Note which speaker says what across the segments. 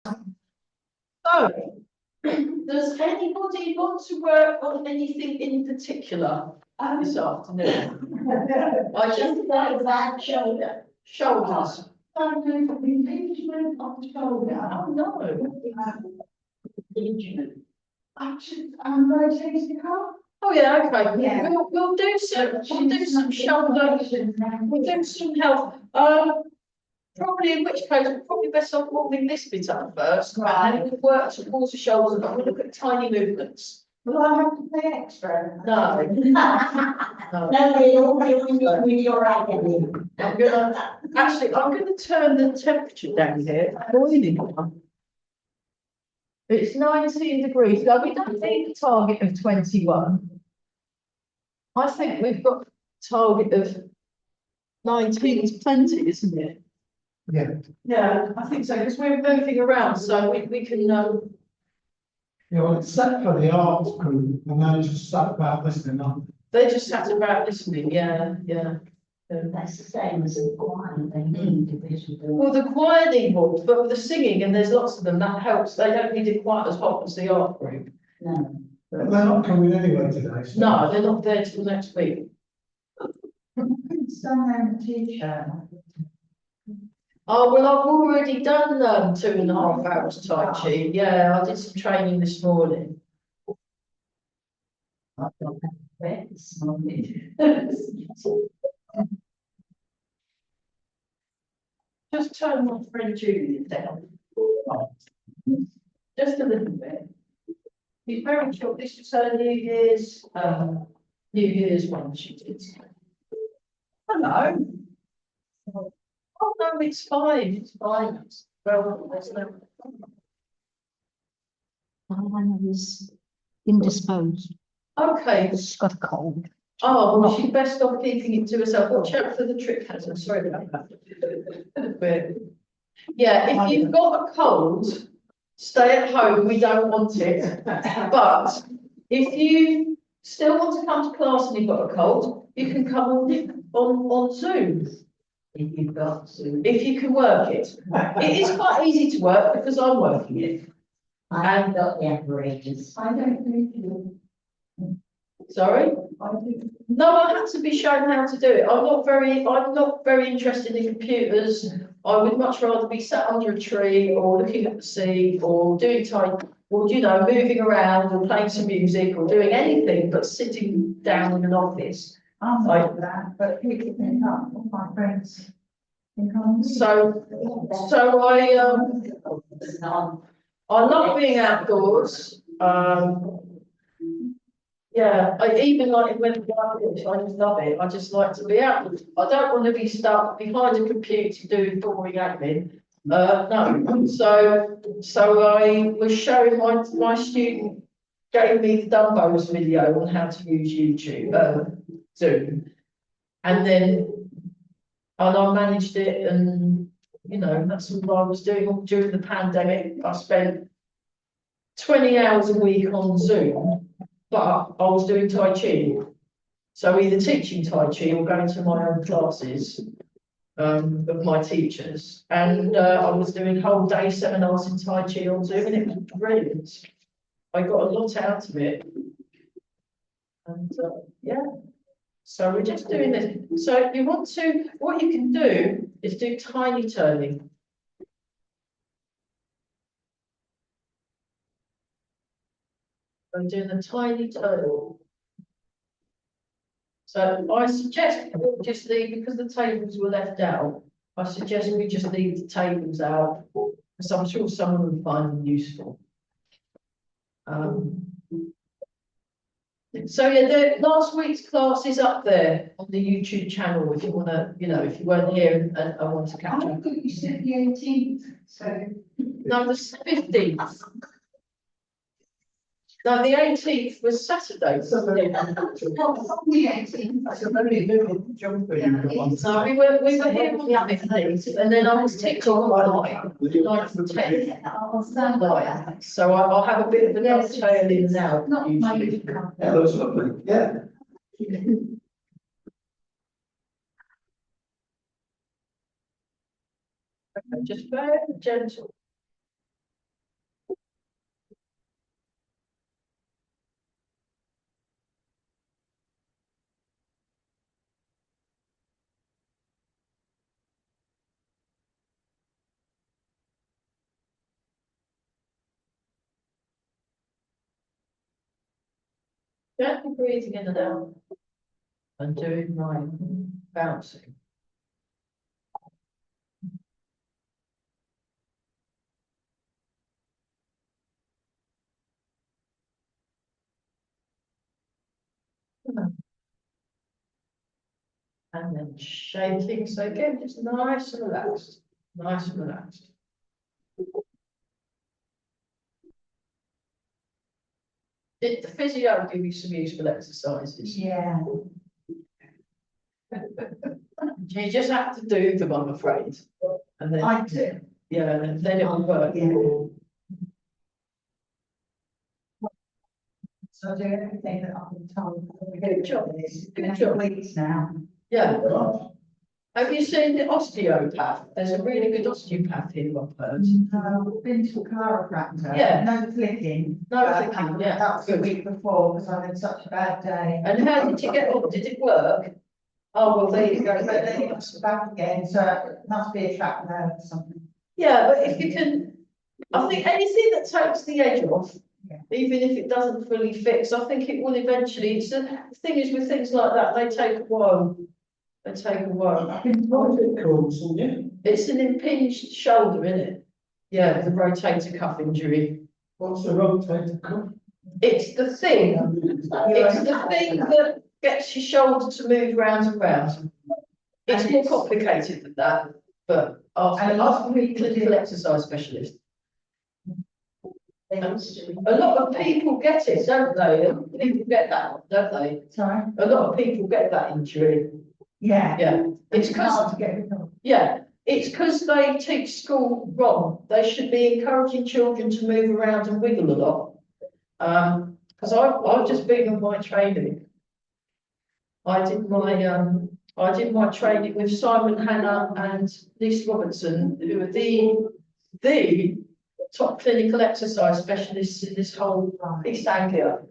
Speaker 1: So, does anybody want to work on anything in particular this afternoon? I just like that shoulder. Shoulders.
Speaker 2: Engagement of the shoulder.
Speaker 1: Oh no.
Speaker 2: Action and rotate the car.
Speaker 1: Oh yeah, okay.
Speaker 2: Yeah.
Speaker 1: We'll do some shoulder. We'll do some health. Probably in which case we're probably best off warming this bit up first.
Speaker 2: Right.
Speaker 1: And then we'll work towards the shoulders and we'll look at tiny movements.
Speaker 2: Will I have to pay extra?
Speaker 1: No.
Speaker 2: No, with your agony.
Speaker 1: I'm gonna turn the temperature down here. It's boiling now. It's 19 degrees. So we don't need a target of 21. I think we've got a target of 19 is plenty, isn't it?
Speaker 3: Yeah.
Speaker 1: Yeah, I think so, because we're moving around, so we can
Speaker 3: Yeah, well, it's set for the arts group and then just sat about listening on.
Speaker 1: they just sat about listening, yeah.
Speaker 2: That's the same as the choir, they need division.
Speaker 1: Well, the choir need more, but with the singing, and there's lots of them, that helps. They don't need it quite as hot as the art group.
Speaker 2: No.
Speaker 3: But they're not coming anyway today. So.
Speaker 1: No, they're not there till next week.
Speaker 2: Some teacher.
Speaker 1: Oh, well, I've already done 2.5 hours Tai Chi. Yeah, I did some training this morning.
Speaker 2: I've got that this morning.
Speaker 1: Just turn my friend Julian down. Just a little bit. He's very short. This was her New Year's one she did. Hello. Oh no, it's fine. It's fine. Well, there's no.
Speaker 4: I was indisposed.
Speaker 1: Okay.
Speaker 4: She's got a cold.
Speaker 1: Oh, well, she's best off keeping it to herself. Watch out for the trip hazard. Sorry about that. But, yeah, if you've got a cold, stay at home. We don't want it. But if you still want to come to class and you've got a cold, you can come on Zoom.
Speaker 2: If you've got to.
Speaker 1: If you can work it. It is quite easy to work because I'm working it.
Speaker 2: I haven't got the apparatus. I don't think you.
Speaker 1: Sorry?
Speaker 2: I do.
Speaker 1: No, I had to be shown how to do it. I'm not very interested in computers. I would much rather be sat under a tree or looking at the sea or doing or moving around or playing some music or doing anything but sitting down in an office.
Speaker 2: I'm like that, but people think up with my friends.
Speaker 1: So I love being outdoors. Yeah, I even like it when I just love it. I just like to be out. I don't want to be stuck behind a computer doing boring admin. No. So I was showing my student gave me the Dumbos video on how to use YouTube, Zoom, and I managed it, and that's what I was doing during the pandemic. I spent 20 hours a week on Zoom. But I was doing Tai Chi. So either teaching Tai Chi or going to my own classes of my teachers. And I was doing whole day seminars in Tai Chi on Zoom, and it was brilliant. I got a lot out of it. And yeah, so we're just doing this. So what you can do is do tiny turning. I'm doing a tiny turn. So I suggest we just leave, because the tables were left out, I suggest we just leave the tables out, because I'm sure someone will find them useful. So yeah, the last week's class is up there on the YouTube channel if you want to, if you weren't here and want to catch up.
Speaker 2: I thought you said the 18th, so.
Speaker 1: No, the 15th. No, the 18th was Saturday.
Speaker 2: The 18th.
Speaker 3: That's a very little jumper you've got on.
Speaker 1: So we were here on the 15th, and then I was ticked on by 9th and 10th.
Speaker 2: I'll stand by that.
Speaker 1: So I'll have a bit of a dovetail in now.
Speaker 2: Not my
Speaker 1: usually.
Speaker 3: Yeah, that's lovely. Yeah.
Speaker 1: Okay, just very gentle. Gently breathing in and out and doing my bouncing. And then shaking, so again, just nice and relaxed, nice and relaxed. Did the physio give you some useful exercises?
Speaker 2: Yeah.
Speaker 1: You just have to do them, I'm afraid. And then,
Speaker 2: I do.
Speaker 1: yeah, and then it will work.
Speaker 2: Yeah. So I do everything that I've been told.
Speaker 1: Good job. Good
Speaker 2: Good
Speaker 1: job.
Speaker 2: weeks now.
Speaker 1: Yeah. Have you seen the osteopath? There's a really good osteopath here, I've heard.
Speaker 2: I've been to a chiropractor.
Speaker 1: Yeah.
Speaker 2: No flicking.
Speaker 1: No
Speaker 2: But,
Speaker 1: flicking, yeah,
Speaker 2: That was the
Speaker 1: good.
Speaker 2: week before because I had such a bad day.
Speaker 1: And how did you get on? Did it work? Oh, well, there you go.
Speaker 2: But then it was back again, so it must be a trap nerve or something.
Speaker 1: Yeah, but if you can, I think anything that takes the edge off,
Speaker 2: Yeah.
Speaker 1: even if it doesn't fully fix, I think it will eventually. It's the thing is with things like that, they take a while. They take a while.
Speaker 3: What's it called, Sonia?
Speaker 1: It's an impinged shoulder, isn't it? Yeah, the rotator cuff injury.
Speaker 3: What's the rotator cuff?
Speaker 1: It's the thing. It's the thing that gets your shoulder to move round and round. It's more complicated than that, but ask me clinical exercise specialist. A lot of people get it, don't they? People get that, don't they?
Speaker 2: Sorry?
Speaker 1: A lot of people get that injury.
Speaker 2: Yeah.
Speaker 1: Yeah, it's
Speaker 2: It's
Speaker 1: because
Speaker 2: hard to get rid of.
Speaker 1: yeah, it's because they teach school wrong. They should be encouraging children to move around and wiggle a lot. Because I've just been on my training. I did my training with Simon Hanna and Lisa Robertson, who are the top clinical exercise specialists in this whole East Anglia,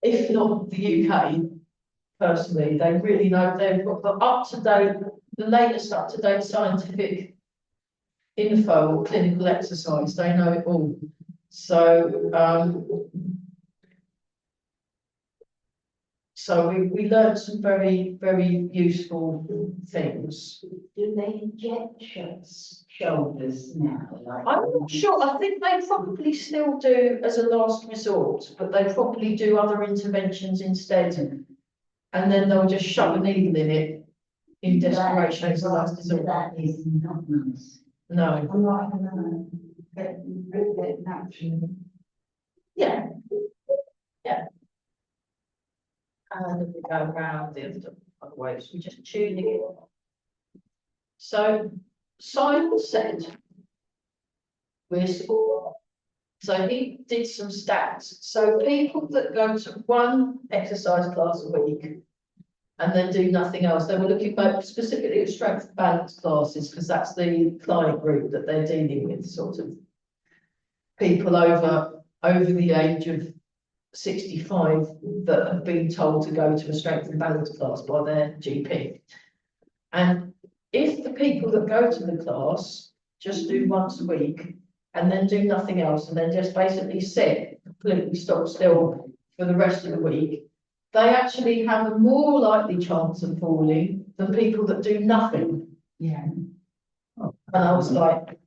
Speaker 1: if not the UK. Personally, they really know. They've got the latest up-to-date scientific info on clinical exercise. They know it all. So we learned some very, very useful things.
Speaker 2: Do they inject shoulders now?
Speaker 1: I'm not sure. I think they probably still do as a last resort, but they probably do other interventions instead. And then they'll just shove a needle in it in desperation as a last resort.
Speaker 2: That is not nice.
Speaker 1: No.
Speaker 2: I'm not gonna get rid of it naturally.
Speaker 1: Yeah. Yeah. And then we go around the other way, so we're just tuning it. So Simon said, so he did some stats. So people that go to one exercise class a week and then do nothing else, they were looking both specifically at strength and balance classes, because that's the client group that they're dealing with, sort of people over the age of 65 that have been told to go to a strength and balance class by their GP. And if the people that go to the class just do once a week and then do nothing else, and then just basically sit, completely stop still for the rest of the week, they actually have a more likely chance of falling than people that do nothing.
Speaker 2: Yeah.
Speaker 1: And I was like,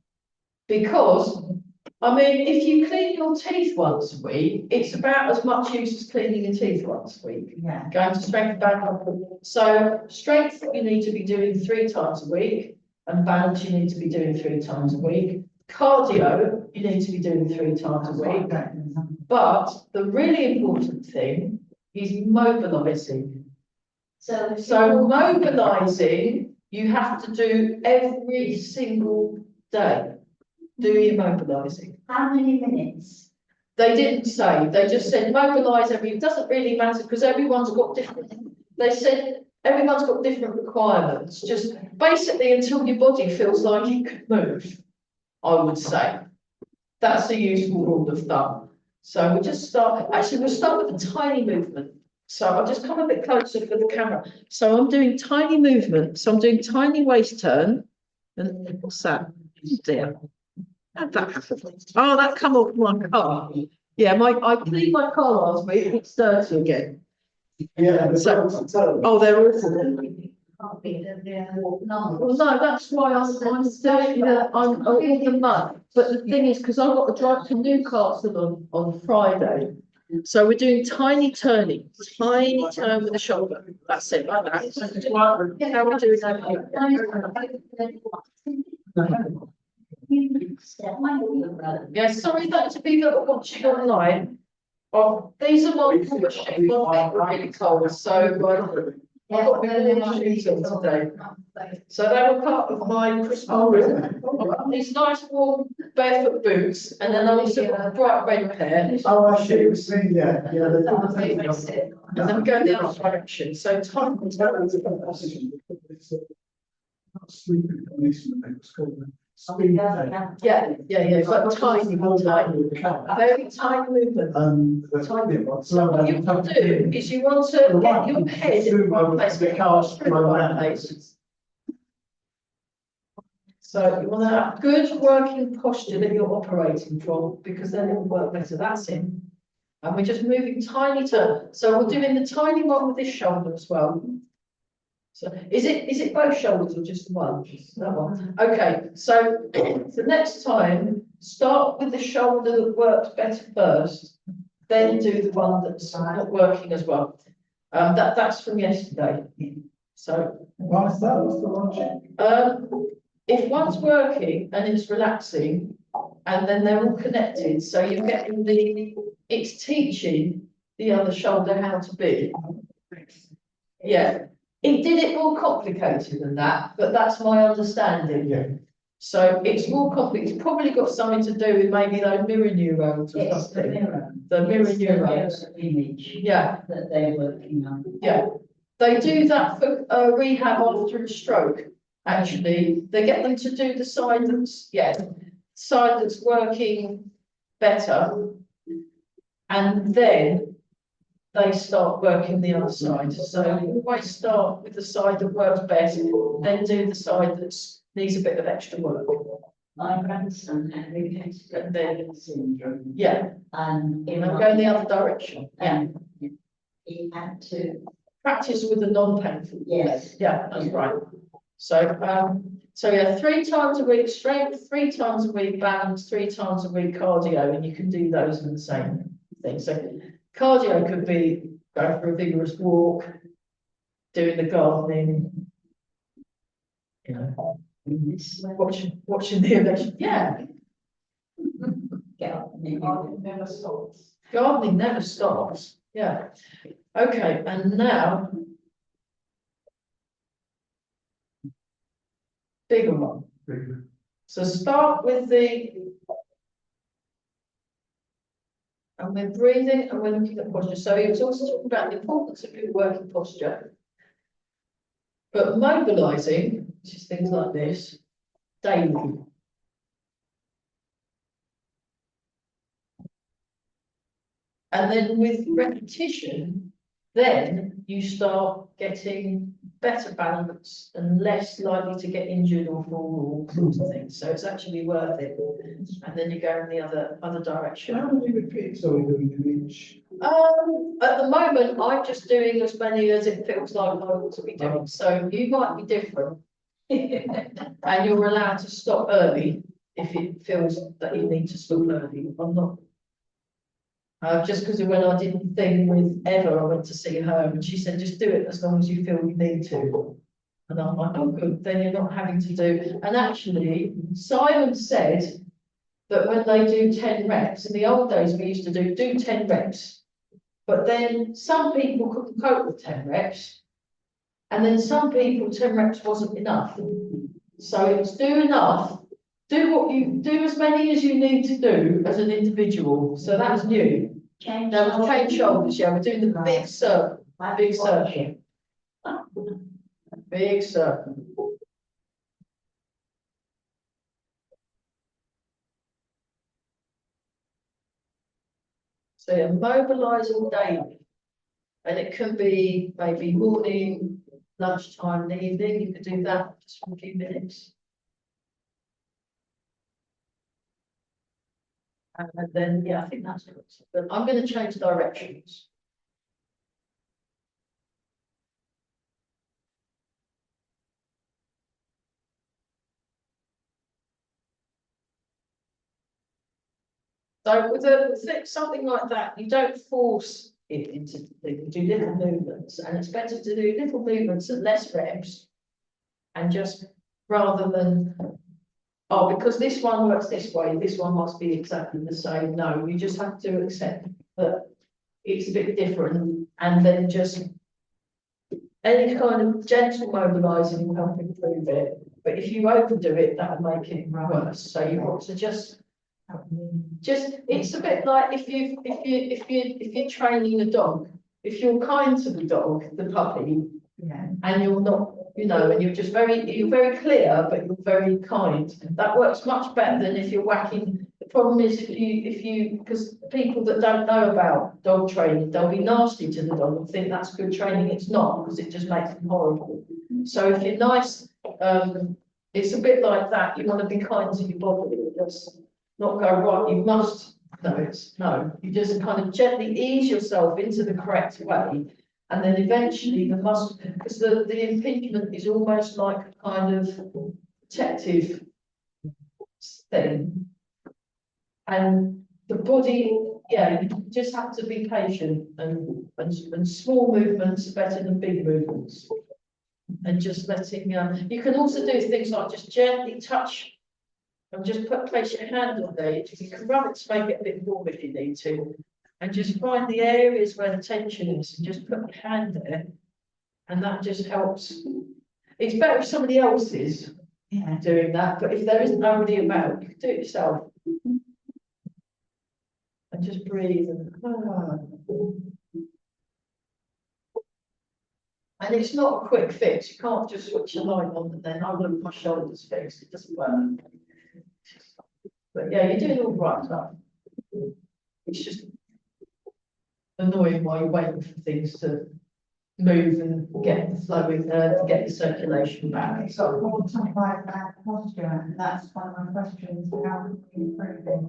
Speaker 1: because, I mean, if you clean your teeth once a week, it's about as much use as cleaning your teeth once a week.
Speaker 2: Yeah.
Speaker 1: Going to strength balance. So strength you need to be doing 3 times a week, and balance you need to be doing 3 times a week. Cardio you need to be doing 3 times a week. But the really important thing is mobilising. So mobilising you have to do every single day. Do your mobilising.
Speaker 2: How many minutes?
Speaker 1: They didn't say, they just said mobilise it doesn't really matter because everyone's got different, they said everyone's got different requirements, just basically until your body feels like you can move, I would say. That's a useful rule of thumb. So we'll just start, actually we'll start with a tiny movement. So I'll just come a bit closer for the camera. So I'm doing tiny movement, so I'm doing tiny waist turn, and what's that? Dear. How'd that happen? Oh, that come off my car. Yeah, I cleaned my car last week, it's dirty again.
Speaker 3: Yeah.
Speaker 1: Oh, they're awful.
Speaker 2: Can't be that they're not.
Speaker 1: Well, no, that's why I'm saying that I'm all the month, but the thing is, because I've got to drive to Newcastle on Friday. So we're doing tiny turn with the shoulder, that's it, like that. How we doing that? Yeah, sorry that to be that are watching online. Oh, these are my shoes, my feet are really cold, so I've got my warm shoes on today. So they were part of my Christmas present. I've got these nice warm barefoot boots, and then I also got a bright red pair
Speaker 3: Oh, I
Speaker 1: of
Speaker 3: see,
Speaker 1: shoes.
Speaker 3: yeah, yeah.
Speaker 1: And then we go in the other direction, so time.
Speaker 3: Sleeping policeman, it was called. Speed day.
Speaker 1: Yeah, but tiny, very tiny movement. So what you want to do is you want to get your head in one place, get cars through the right place. So you want to have good working posture that you're operating from, because then it will work better. That's it. And we're just moving tiny turn. So we're doing the tiny one with this shoulder as well. So is it both shoulders or just one? That one. Okay, so the next time, start with the shoulder that works better first, then do the one that's not working as well. That's from yesterday. So
Speaker 3: What's that? What's the logic?
Speaker 1: if one's working and it's relaxing, and then they're all connected, so you're getting it's teaching the other shoulder how to be. Yeah. It did it more complicated than that, but that's my understanding.
Speaker 3: Yeah.
Speaker 1: So it's more complicated. It's probably got something to do with maybe those mirror neurons or
Speaker 2: It's the
Speaker 1: something.
Speaker 2: mirror.
Speaker 1: The mirror
Speaker 2: It's the
Speaker 1: neurons.
Speaker 2: image.
Speaker 1: Yeah.
Speaker 2: That they're working on.
Speaker 1: Yeah. They do that for rehab after a stroke. Actually, they get them to do the side that's working better, and then they start working the other side. So you always start with the side that works best, then do the side that needs a bit of extra work.
Speaker 2: My grandson had
Speaker 1: And then,
Speaker 2: syndrome.
Speaker 1: yeah,
Speaker 2: And
Speaker 1: and I'm going the other direction. Yeah,
Speaker 2: he had to,
Speaker 1: practice with the non-painful.
Speaker 2: yes.
Speaker 1: Yeah, that's right. So yeah, 3 times a week strength, 3 times a week balance, 3 times a week cardio, and you can do those in the same thing. So cardio could be going for a vigorous walk, doing the gardening, you know, watching the election. Yeah,
Speaker 2: Gardening never stops.
Speaker 1: gardening never stops. Yeah. Okay, and now bigger one. So start with and we're breathing and we're looking at posture. So he was also talking about the importance of good working posture. But mobilising, which is things like this, daily. And then with repetition, then you start getting better balance and less likely to get injured or fall or all sorts of things. So it's actually worth it. And then you go in the other direction.
Speaker 3: How many repeats are we doing in each?
Speaker 1: At the moment, I'm just doing as many as it feels like I want to be doing. So you might be different. And you're allowed to stop early if it feels that you need to stop early. I'm not. Just because when I did the thing with Eva, I went to see her and she said, just do it as long as you feel you need to. And I'm like, oh, good, then you're not having to do. And actually, Simon said that when they do 10 reps, in the old days, we used to do 10 reps. But then some people couldn't cope with 10 reps. And then some people, 10 reps wasn't enough. So it's do enough. Do as many as you need to do as an individual. So that's new. Now we've changed shoulders, yeah, we're doing the big circle, big circle. Big circle. So you're mobilising daily. And it can be maybe morning, lunchtime, and evening. You could do that just for a few minutes. And then, yeah, I think that's good. But I'm going to change directions. So something like that, you don't force it into the thing, you do little movements, and it's better to do little movements and less reps. And just rather than, oh, because this one works this way, this one must be exactly the same. No, you just have to accept that it's a bit different, and then just any kind of gentle mobilising will help improve it. But if you overdo it, that'll make it worse. So you want to just it's a bit like if you're training a dog, if you're kind to the dog, the puppy,
Speaker 2: Yeah.
Speaker 1: and you're not, and you're very clear, but you're very kind. That works much better than if you're whacking. The problem is because people that don't know about dog training, they'll be nasty to the dog and think that's good training. It's not, because it just makes them horrible. So if you're nice, it's a bit like that. You want to be kind to your body. Just not go right. You must. No. You just kind of gently ease yourself into the correct way. And then eventually the muscle, because the impingement is almost like a kind of protective thing. And the body, you just have to be patient, and small movements are better than big movements. And just letting, you can also do things like just gently touch and just place your hand on there. You can rub it to make it a bit warm if you need to. And just find the areas where the tension is and just put your hand there. And that just helps. It's better if somebody else is doing that, but if there isn't nobody about, you can do it yourself. And just breathe and And it's not a quick fix. You can't just switch the light on and then I'll look my shoulders fixed. It doesn't work. But yeah, you're doing all right stuff. It's just annoying while you're waiting for things to move and get the flow in there to get the circulation back.
Speaker 2: So more time by bad posture, and that's one of my questions, how can we improve it?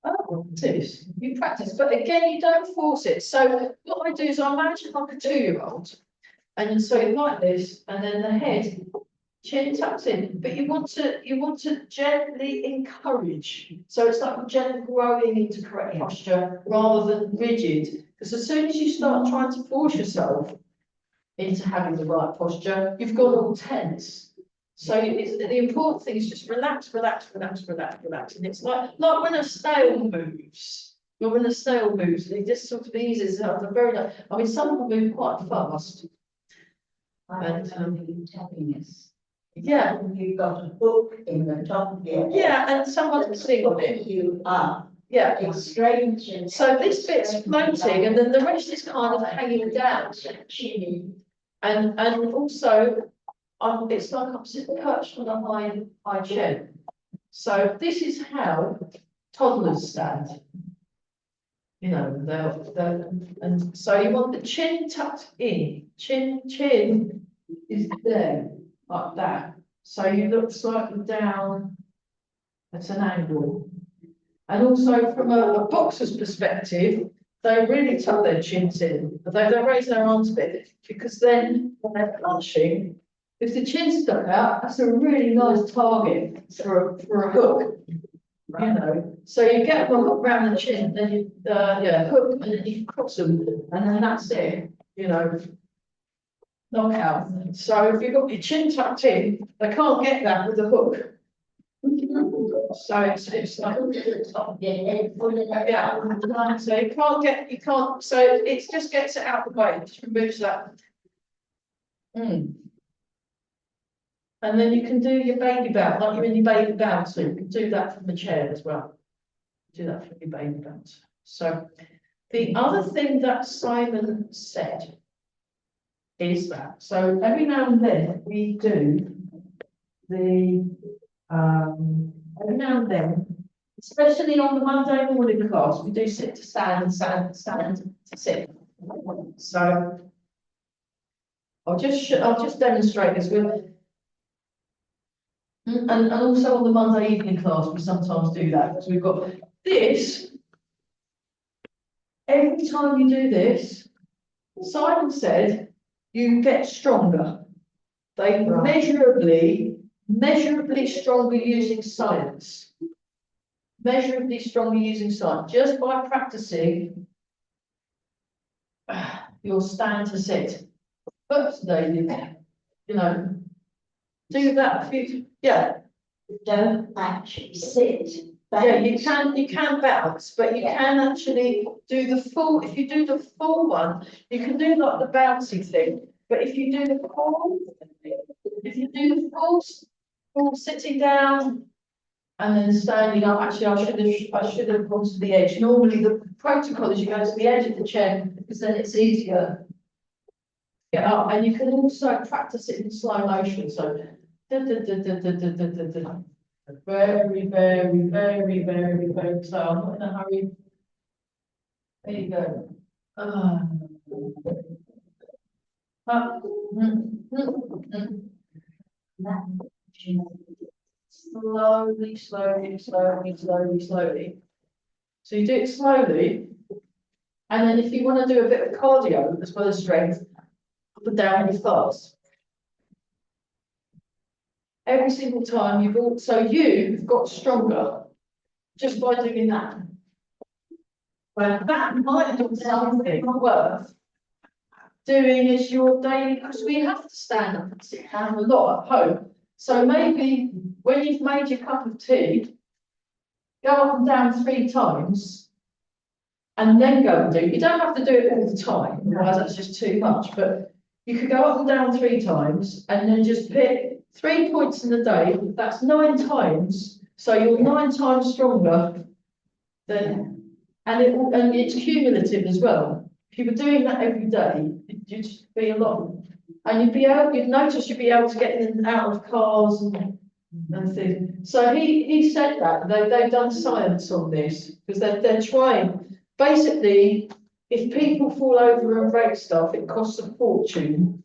Speaker 1: Oh, this, you practice, but again, you don't force it. So what I do is I imagine like a 2-year-old, and so you like this, and then the head, chin tucks in, but you want to gently encourage. So it's like gently growing into correct posture rather than rigid. Because as soon as you start trying to force yourself into having the right posture, you've got all tense. So the important thing is just relax. And it's like when a snail moves. Well, when a snail moves, it just sort of eases out. I mean, some of them move quite fast. And
Speaker 2: happiness.
Speaker 1: Yeah.
Speaker 2: You've got a hook in the top of your head.
Speaker 1: Yeah, and someone's sitting on it.
Speaker 2: You are.
Speaker 1: Yeah.
Speaker 2: It's strange.
Speaker 1: So this bit's floating, and then the rest is kind of hanging down. And also, it's like I'm sitting perched on a high chair. So this is how toddlers stand. And so you want the chin tucked in. Chin is there, like that. So you look slightly down at an angle. And also from a boxer's perspective, they really tuck their chins in. They raise their arms a bit, because then when they're punching, if the chin's stuck out, that's a really nice target for a hook. So you get them a hook round the chin, then you hook, and then you cross them, and then that's it. Knock out. So if you've got your chin tucked in, they can't get that with a hook. So it's like so you can't, so it just gets it out of the way, it just removes that. And then you can do your baby bounce, like you're in your baby bounce, so you can do that from the chair as well. Do that from your baby bounce. So the other thing that Simon said is that, so every now and then we do every now and then, especially on the Monday morning class, we do sit to stand, stand to sit. So I'll just demonstrate this with, and also on the Monday evening class, we sometimes do that, because we've got this. Every time you do this, Simon said, you get stronger. They measurably stronger using science. measurably stronger using side, just by practicing your stand to sit. First day, you know, do that a few, yeah.
Speaker 5: Don't actually sit.
Speaker 1: Yeah, you can bounce, but you can actually do the full, if you do the full one, you can do like the bouncy thing. But if you do the full, if you do the full sitting down and then standing up, actually, I should have gone to the edge. Normally the protocol is you go to the edge of the chair because then it's easier. Get up, and you can also practice it in slow motion. So very, very, very, very, very slow. I'm not in a hurry. There you go. Up. Slowly, slowly, slowly, slowly, slowly. So you do it slowly. And then if you want to do a bit of cardio as well as strength, up and down really fast. Every single time you've got stronger just by doing that. Well, that might be something worth doing as your daily, because we have to stand up and sit down a lot at home. So maybe when you've made your cup of tea, go up and down 3 times and then go and do it. You don't have to do it all the time, otherwise that's just too much. But you could go up and down 3 times and then just pick 3 points in the day. That's 9 times. So you're 9 times stronger than, and it's cumulative as well. If you were doing that every day, you'd just be a lot, and you'd notice you'd be able to get in and out of cars and things. So he said that they've done science on this because they're trying. Basically, if people fall over and break stuff, it costs a fortune.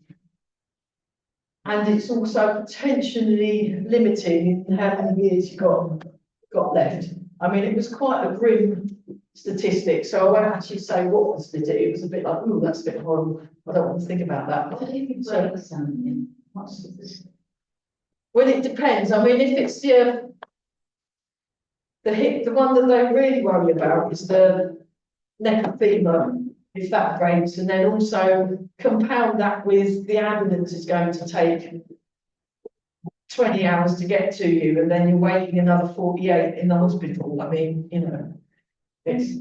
Speaker 1: And it's also potentially limiting in how many years you got left. I mean, it was quite a grim statistic, so I won't actually say what was the statistic. It was a bit like, oh, that's a bit horrible. I don't want to think about that. So, well, it depends. I mean, if it's the hip, the one that they really worry about is the neck and femur. If that breaks, and then also compound that with the ambulance is going to take 20 hours to get to you, and then you're waiting another 48 in the hospital. I mean, you know, it's.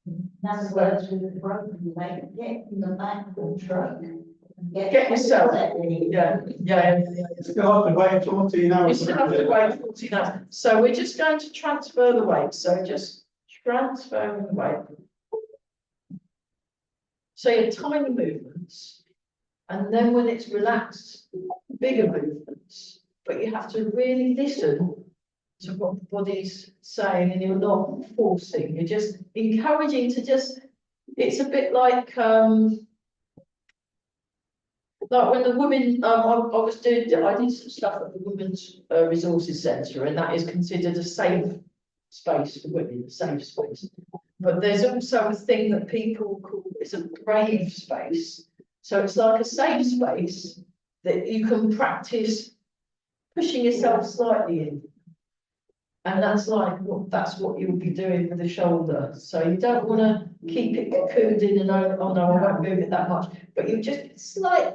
Speaker 5: In other words, with the broken leg, get in the back of the truck. And
Speaker 1: Get yourself. Yeah.
Speaker 3: You still have to wait 14 hours.
Speaker 1: You still have to wait 14 hours. So we're just going to transfer the weight. So just transferring the weight. So your tiny movements, and then when it's relaxed, bigger movements. But you have to really listen to what the body's saying, and you're not forcing. You're just encouraging to just. It's a bit like when the women. I did some stuff at the Women's Resources Centre, and that is considered a safe space for women, a safe space. But there's also a thing that people call, it's a brave space. So it's like a safe space that you can practice pushing yourself slightly in. And that's like, that's what you'll be doing with the shoulder. So you don't want to keep it cocooned in and oh no, I won't move it that much. But you just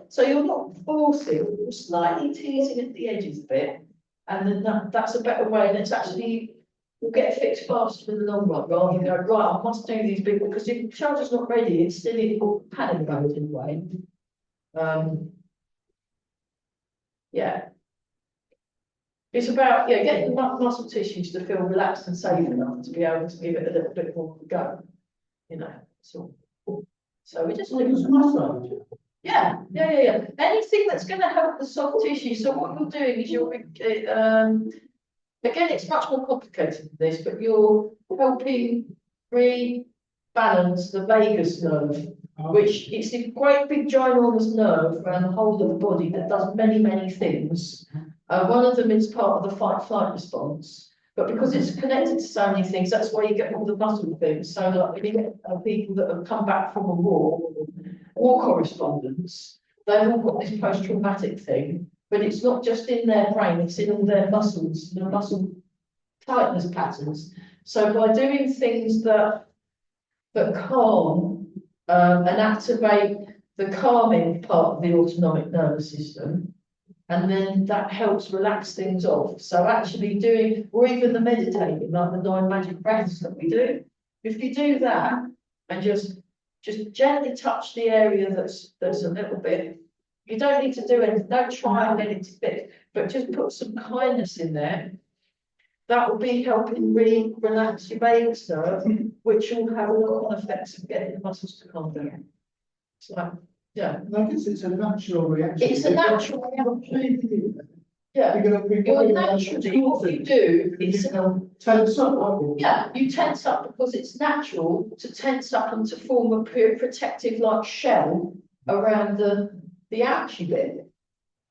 Speaker 1: so you're not forcing, you're slightly teasing at the edges a bit. And then that's a better way. And it's actually, you'll get fixed faster in the long run, rather than go, right, I must do these big, because if the shoulder's not ready, it's still in panic mode in a way. Yeah. It's about getting the muscle tissues to feel relaxed and safe enough to be able to give it a little bit more of a go. You know, so we just do massage. Yeah. Anything that's going to help the soft tissue. So what you're doing is you're again, it's much more complicated than this, but you're helping rebalance the vagus nerve, which is a great big ginormous nerve around the whole of the body that does many, many things. One of them is part of the fight-flight response, but because it's connected to so many things, that's why you get all the muscle things. So like when you get people that have come back from a war correspondents, they've all got this post-traumatic thing, but it's not just in their brain, it's in all their muscles, the muscle tightness patterns. So by doing things that calm, and activate the calming part of the autonomic nervous system, and then that helps relax things off. So actually doing, or even the meditating, like the 9 magic breaths that we do, if you do that and just gently touch the area that's a little bit, you don't need to do anything, don't try and get it to fit, but just put some kindness in there. That will be helping really relax your vagus nerve, which will have all the effects of getting the muscles to calm down. It's like, yeah,
Speaker 3: I guess it's a natural reaction.
Speaker 1: it's a natural reaction. Yeah,
Speaker 3: You're
Speaker 1: you're naturally, what you do is,
Speaker 3: tense up, aren't you?
Speaker 1: yeah, you tense up because it's natural to tense up and to form a protective like shell around the ouchy bit.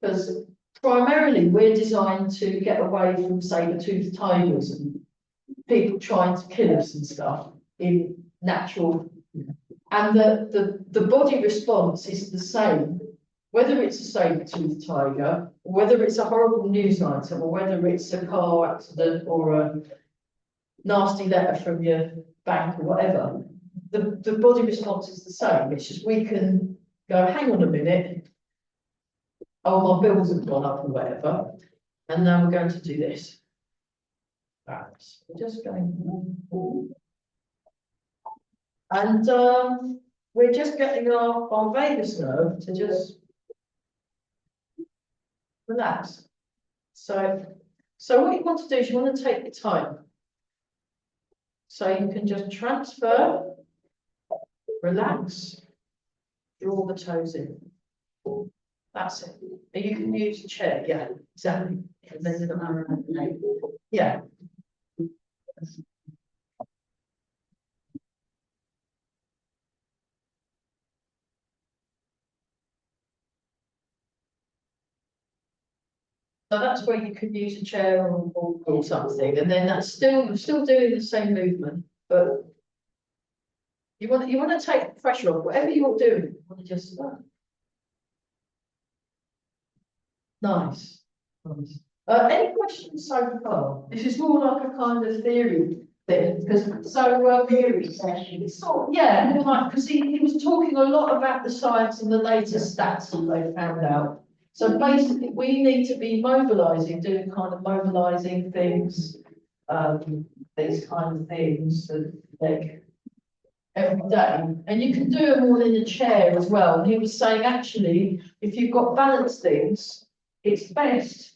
Speaker 1: Because primarily we're designed to get away from saber-toothed tigers and people trying to kill us and stuff in natural. And the body response is the same, whether it's a saber-toothed tiger, or whether it's a horrible news item, or whether it's a car accident or a nasty letter from your bank or whatever. The body response is the same. It's just we can go, hang on a minute. Oh, my bills have gone up or whatever. And now we're going to do this. Right. We're just going. And we're just getting our vagus nerve to just relax. So what you want to do is you want to take your time. So you can just transfer, relax, draw the toes in. That's it. And you can use a chair, yeah, exactly. And then yeah. So that's where you could use a chair or something, and then that's still doing the same movement, but you want to take the pressure off whatever you're doing. You want to just nice. Nice. Any questions so far? This is more like a kind of theory thing, because
Speaker 5: Theory session.
Speaker 1: it's sort of, yeah, more like, because he was talking a lot about the science and the latest stats that they found out. So basically, we need to be mobilising, doing kind of mobilising things, these kind of things, like every day. And you can do them all in a chair as well. And he was saying, actually, if you've got balance things, it's best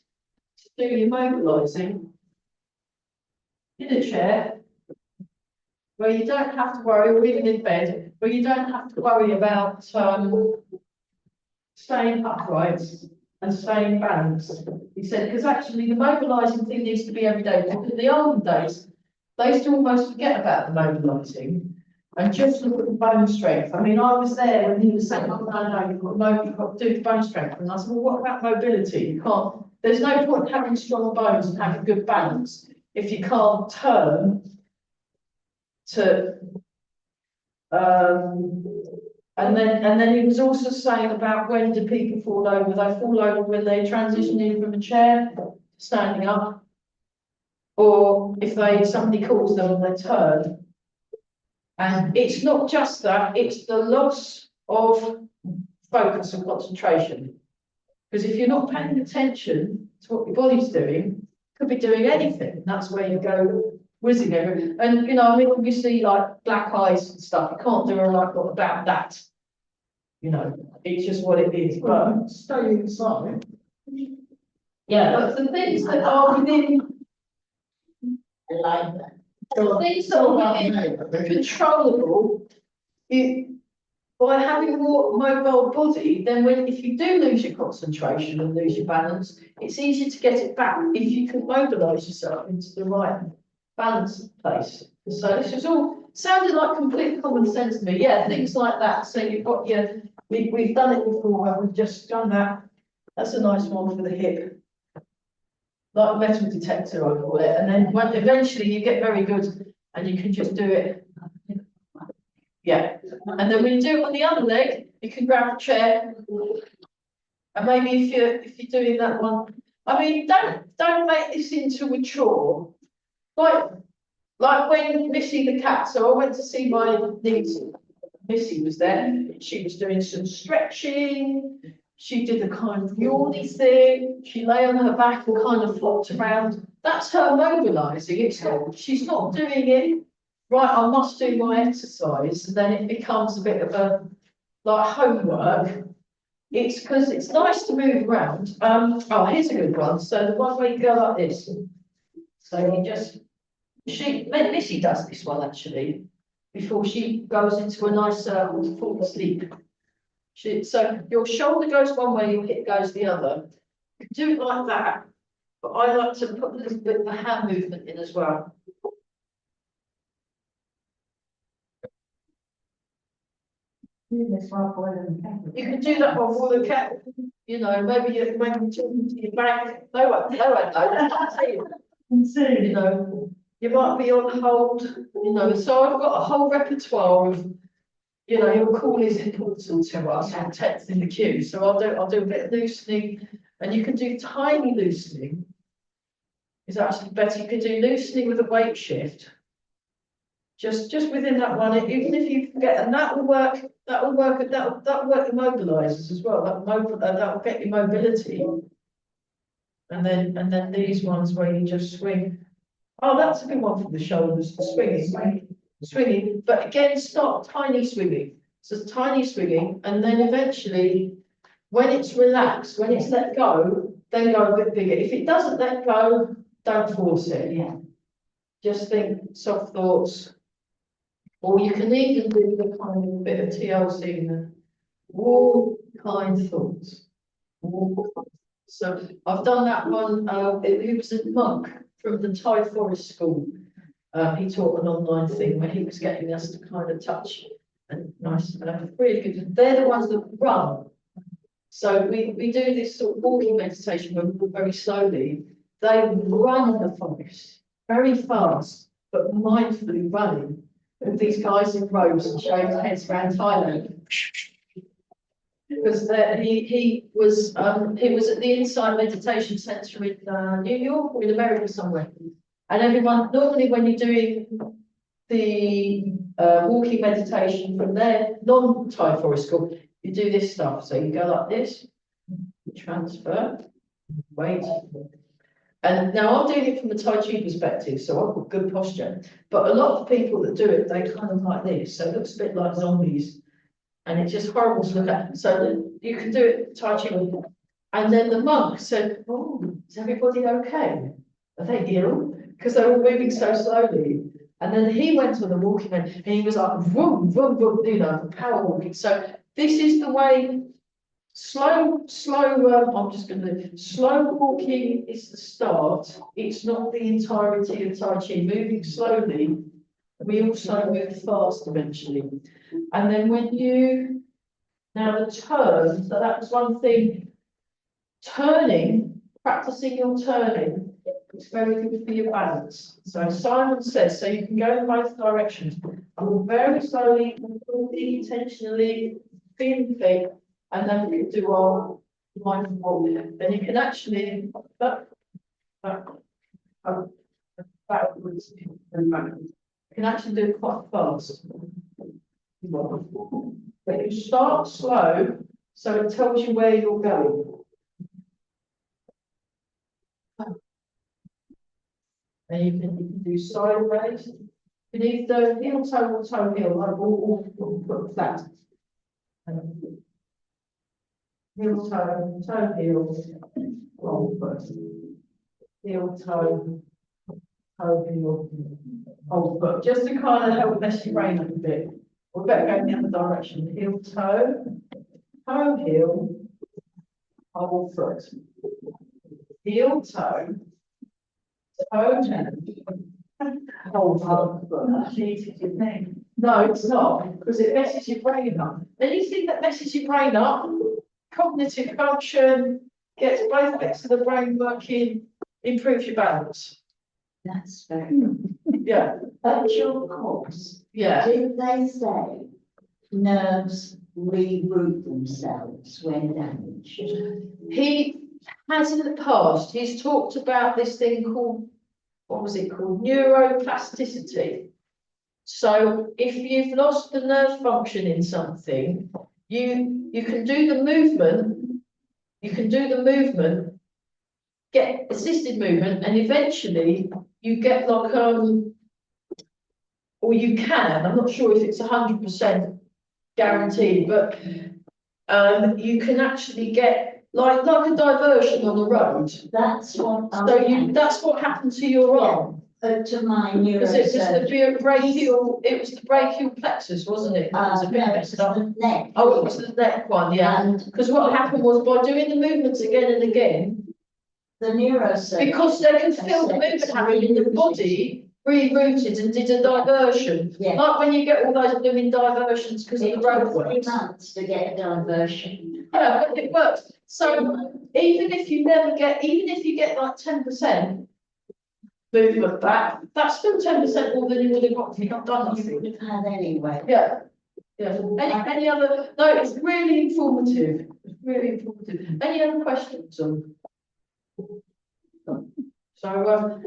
Speaker 1: to do your mobilising in a chair where you don't have to worry, or even in bed, where you don't have to worry about staying upright and staying balanced. He said, because actually the mobilising thing needs to be every day. Because in the olden days, they used to almost forget about the mobilising and just look at the bone strength. I mean, I was there when he was saying, oh, no, you've got to do the bone strength. And I said, well, what about mobility? You can't, there's no point having strong bones and having good balance if you can't turn to, and then he was also saying about when do people fall over? They fall over when they transition in from a chair, standing up, or if somebody calls them and they turn. And it's not just that, it's the loss of focus and concentration. Because if you're not paying attention to what your body's doing, could be doing anything. That's where you go whizzing over. And you know, I mean, you see like black eyes and stuff, you can't do a lot about that. You know, it's just what it is. But
Speaker 3: Stay inside.
Speaker 1: yeah, but the things that are within
Speaker 5: I like that.
Speaker 1: the things that are within controllable, by having a more mobile body, then if you do lose your concentration and lose your balance, it's easier to get it back if you can mobilise yourself into the right balance place. So this is all sounded like complete common sense to me. Yeah, things like that. So you've got we've done it before where we've just done that. That's a nice one for the hip. Like a metal detector, I call it. And then when eventually you get very good and you can just do it. Yeah. And then when you do it on the other leg, you can grab a chair. And maybe if you're doing that one, I mean, don't make this into a chore. Like Like when Missy the cat, so I went to see my niece, Missy was there, she was doing some stretching, she did the kind of yawny thing, she lay on her back and kind of flopped around. That's her mobilising, it's not, she's not doing it, right, I must do my exercise, and then it becomes a bit of a, like homework. It's because it's nice to move around. Oh, here's a good one. So the one where you go like this. So you just, Missy does this one actually, before she goes into a nice circle to fall asleep. So your shoulder goes one way, your hip goes the other. You can do it like that, but I like to put a little bit of a hand movement in as well.
Speaker 2: Do this while boiling the kettle.
Speaker 1: You can do that one for the cat, you know, maybe you're talking to your back. No one, I can't see you.
Speaker 2: Can see.
Speaker 1: You know, you might be on hold, you know, so I've got a whole repertoire of, you know, your call is important to us, and text in the queue, so I'll do a bit of loosening, and you can do tiny loosening. Is actually better, you can do loosening with a weight shift. Just within that one, even if you forget, and that'll work the mobilisers as well, that'll get your mobility. And then these ones where you just swing. Oh, that's a good one for the shoulders, swinging, but again, start tiny swinging. So tiny swinging, and then eventually, when it's relaxed, when it's let go, then go a bit bigger. If it doesn't let go, don't force it.
Speaker 2: Yeah.
Speaker 1: Just think soft thoughts. Or you can even do the kind of bit of TLC in there. Warm, kind thoughts. So I've done that one. He was a monk from the Thai forest school. He taught an online thing where he was getting us to kind of touch and nice, really good. They're the ones that run. So we do this sort of walking meditation where we walk very slowly. They run in the forest very fast, but mindfully running. And these guys in robes and shaved heads around Thailand. Because he was at the Insight Meditation Centre in New York or in America somewhere. And everyone, normally when you're doing the walking meditation from their non-Thai forest school, you do this stuff. So you go like this, transfer, wait. And now I'm doing it from a Tai Chi perspective, so I've got good posture. But a lot of people that do it, they kind of like this. So it looks a bit like zombies. And it's just horrible to look at. So you can do it Tai Chi. And then the monk said, "Oh, is everybody okay? Are they ill? Because they're all moving so slowly." And then he went on the walking and he was like, vroom, vroom, vroom, you know, power walking. So this is the way. Slow, I'm just going to, slow walking is the start. It's not the entirety of Tai Chi. Moving slowly, we also move fast eventually. And then when you, now the turn, so that was one thing, turning, practicing your turning, it's very good for your balance. So Simon says, so you can go in both directions. And very slowly, intentionally, feeling fit. And then we can do our mindful walking. Then you can actually backwards and backwards. You can actually do it quite fast. But you start slow, so it tells you where you're going. And you can do sideways. You need the heel toe or toe heel, like all put flat. Heel toe, toe heel, long foot. Heel toe, toe heel, old foot. Just to kind of help mess your brain up a bit. We better go in the other direction. Heel toe, toe heel, old foot. Heel toe, toe heel, old foot.
Speaker 2: That's easy to think.
Speaker 1: No, it's not, because it messes your brain up. Anything that messes your brain up, cognitive function, gets both bits of the brain working, improves your balance.
Speaker 5: That's very good.
Speaker 1: Yeah,
Speaker 5: At your course,
Speaker 1: yeah.
Speaker 5: do they say nerves reroute themselves when damaged?
Speaker 1: He has in the past, he's talked about this thing called what was it called, neuroplasticity. So if you've lost the nerve function in something, you can do the movement, get assisted movement, and eventually you get like, or you can, I'm not sure if it's 100% guaranteed, but you can actually get like a diversion on the road.
Speaker 5: That's what.
Speaker 1: That's what happened to your arm.
Speaker 5: To my
Speaker 1: Because it was the
Speaker 5: neurosurgeon.
Speaker 1: brachial, it was the brachial plexus, wasn't it? It was a bit
Speaker 5: No,
Speaker 1: messed
Speaker 5: it's
Speaker 1: up.
Speaker 5: the neck.
Speaker 1: Oh, it was the neck one, yeah.
Speaker 5: And
Speaker 1: Because what happened was by doing the movements again and again,
Speaker 5: the neurosurgeon.
Speaker 1: because they can feel the movement happening in the body, rerouted and did a diversion.
Speaker 5: Yeah.
Speaker 1: Like when you get all those blooming diversions because of
Speaker 5: It
Speaker 1: the
Speaker 5: took
Speaker 1: road
Speaker 5: 3
Speaker 1: works.
Speaker 5: months to get a diversion.
Speaker 1: Yeah, but it works. So even if you get like 10% movement back, that's still 10% more than you would have got if you'd not done
Speaker 5: You
Speaker 1: nothing.
Speaker 5: would have had anyway.
Speaker 1: Yeah. Yeah. Any other, no, it's really informative. It's really informative. Any other questions on? So,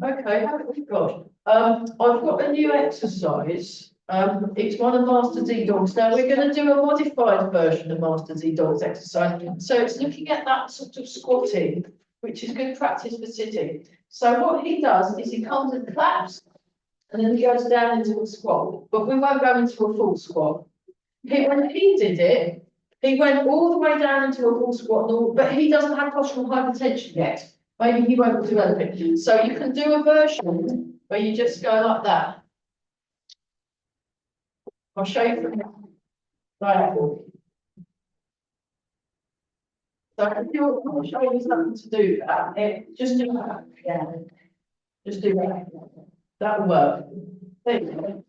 Speaker 1: okay, how have we got? I've got a new exercise. It's one of Master D Dogs. Now we're going to do a modified version of Master D Dogs exercise. So it's looking at that sort of squatting, which is good practice for sitting. So what he does is he comes and claps, and then he goes down into a squat. But we won't go into a full squat. When he did it, he went all the way down into a full squat, but he doesn't have postural hypertension yet. Maybe he won't develop it. So you can do a version where you just go like that. I'll show you from diagonal. So if I'll show you something to do that. Just do that. Yeah. Just do that. That will work. There you go.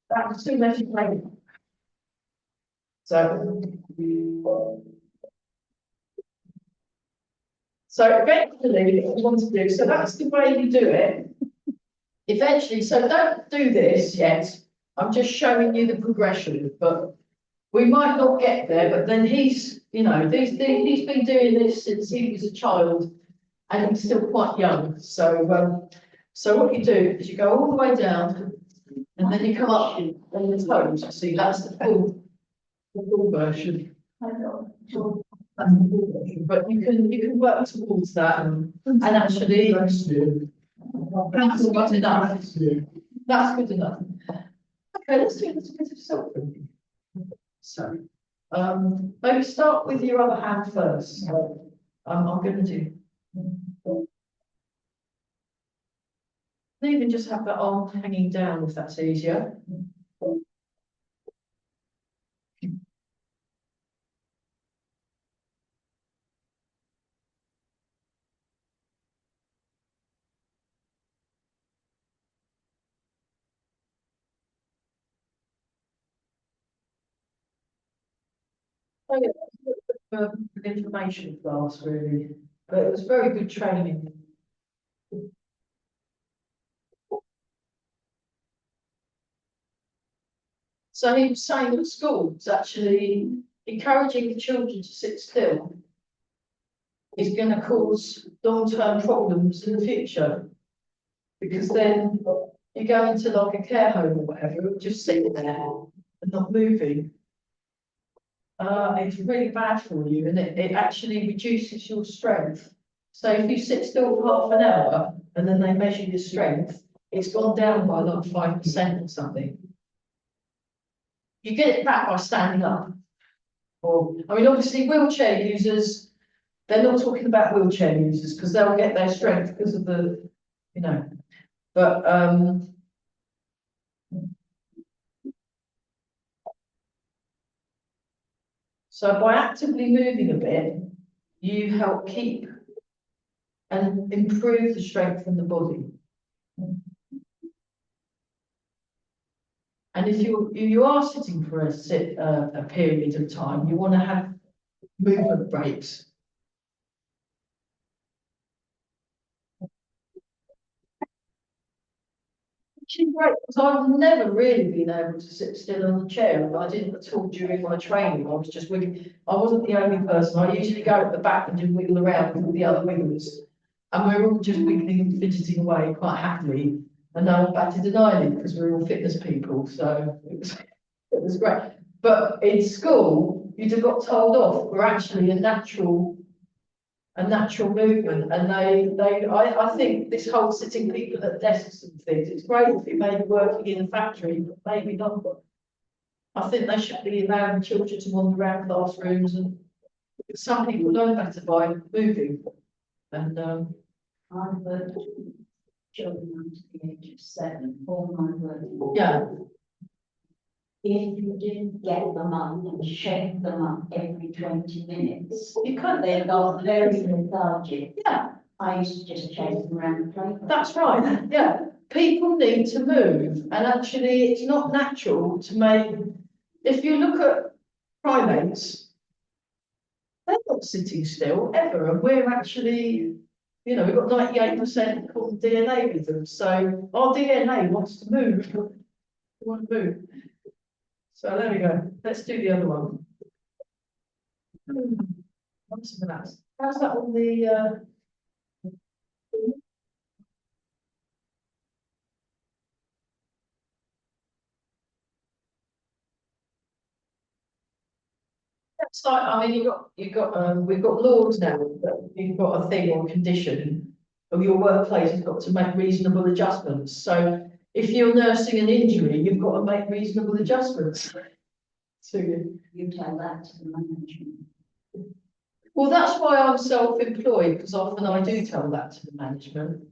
Speaker 1: That's too much weight. So eventually, what you want to do, so that's the way you do it. Eventually, so don't do this yet. I'm just showing you the progression, but we might not get there. But then he's been doing this since he was a child, and he's still quite young. So, so what you do is you go all the way down, and then you come up on the toes. See, that's the full version. But you can work towards that, and actually, that's good enough. That's good enough. Okay, let's do a little bit of self-thinking. So, maybe start with your other hand first. So, I'm going to do. Even just have that arm hanging down if that's easier. So, yeah, an information class really, but it was very good training. So he was saying at school, it's actually encouraging the children to sit still is going to cause long-term problems in the future. Because then you go into like a care home or whatever, just sitting there and not moving. It's really bad for you, and it actually reduces your strength. So if you sit still for half an hour and then they measure your strength, it's gone down by like 5% or something. You get it back by standing up. Or, I mean, obviously wheelchair users, they're not talking about wheelchair users because they'll get their strength because of the, but so by actively moving a bit, you help keep and improve the strength in the body. And if you are sitting for a period of time, you want to have movement breaks. Which is great, because I've never really been able to sit still on the chair, and I didn't at all during my training. I was just wiggling. I wasn't the only person. I usually go at the back and just wiggle around with all the other wigglers. And we're all just wiggling and fidgeting away quite happily, and no one batted an eyelid because we're all fitness people, so it was great. But in school, you'd have got told off for actually a natural movement, and I think this whole sitting people at desks and things, it's great if you made it working in a factory, but maybe not. I think they should be allowing children to wander around classrooms, and some people learn better by moving. And
Speaker 5: I've worked with children under the age of 7, all my work.
Speaker 1: yeah,
Speaker 5: If you didn't get them up and shake them up every 20 minutes,
Speaker 1: you can't.
Speaker 5: they got very lethargic.
Speaker 1: Yeah,
Speaker 5: I used to just chase them around the playground.
Speaker 1: that's right. Yeah, people need to move, and actually, it's not natural to make. If you look at primates, they're not sitting still ever, and we're actually, you know, we've got 98% common DNA with them, so our DNA wants to move. We want to move. So there we go. Let's do the other one. What's that? How's that on the? It's like, I mean, we've got laws now that you've got a thing or condition of your workplace has got to make reasonable adjustments. So if you're nursing an injury, you've got to make reasonable adjustments. So
Speaker 5: You tell that to the management.
Speaker 1: well, that's why I'm self-employed, because often I do tell that to the management.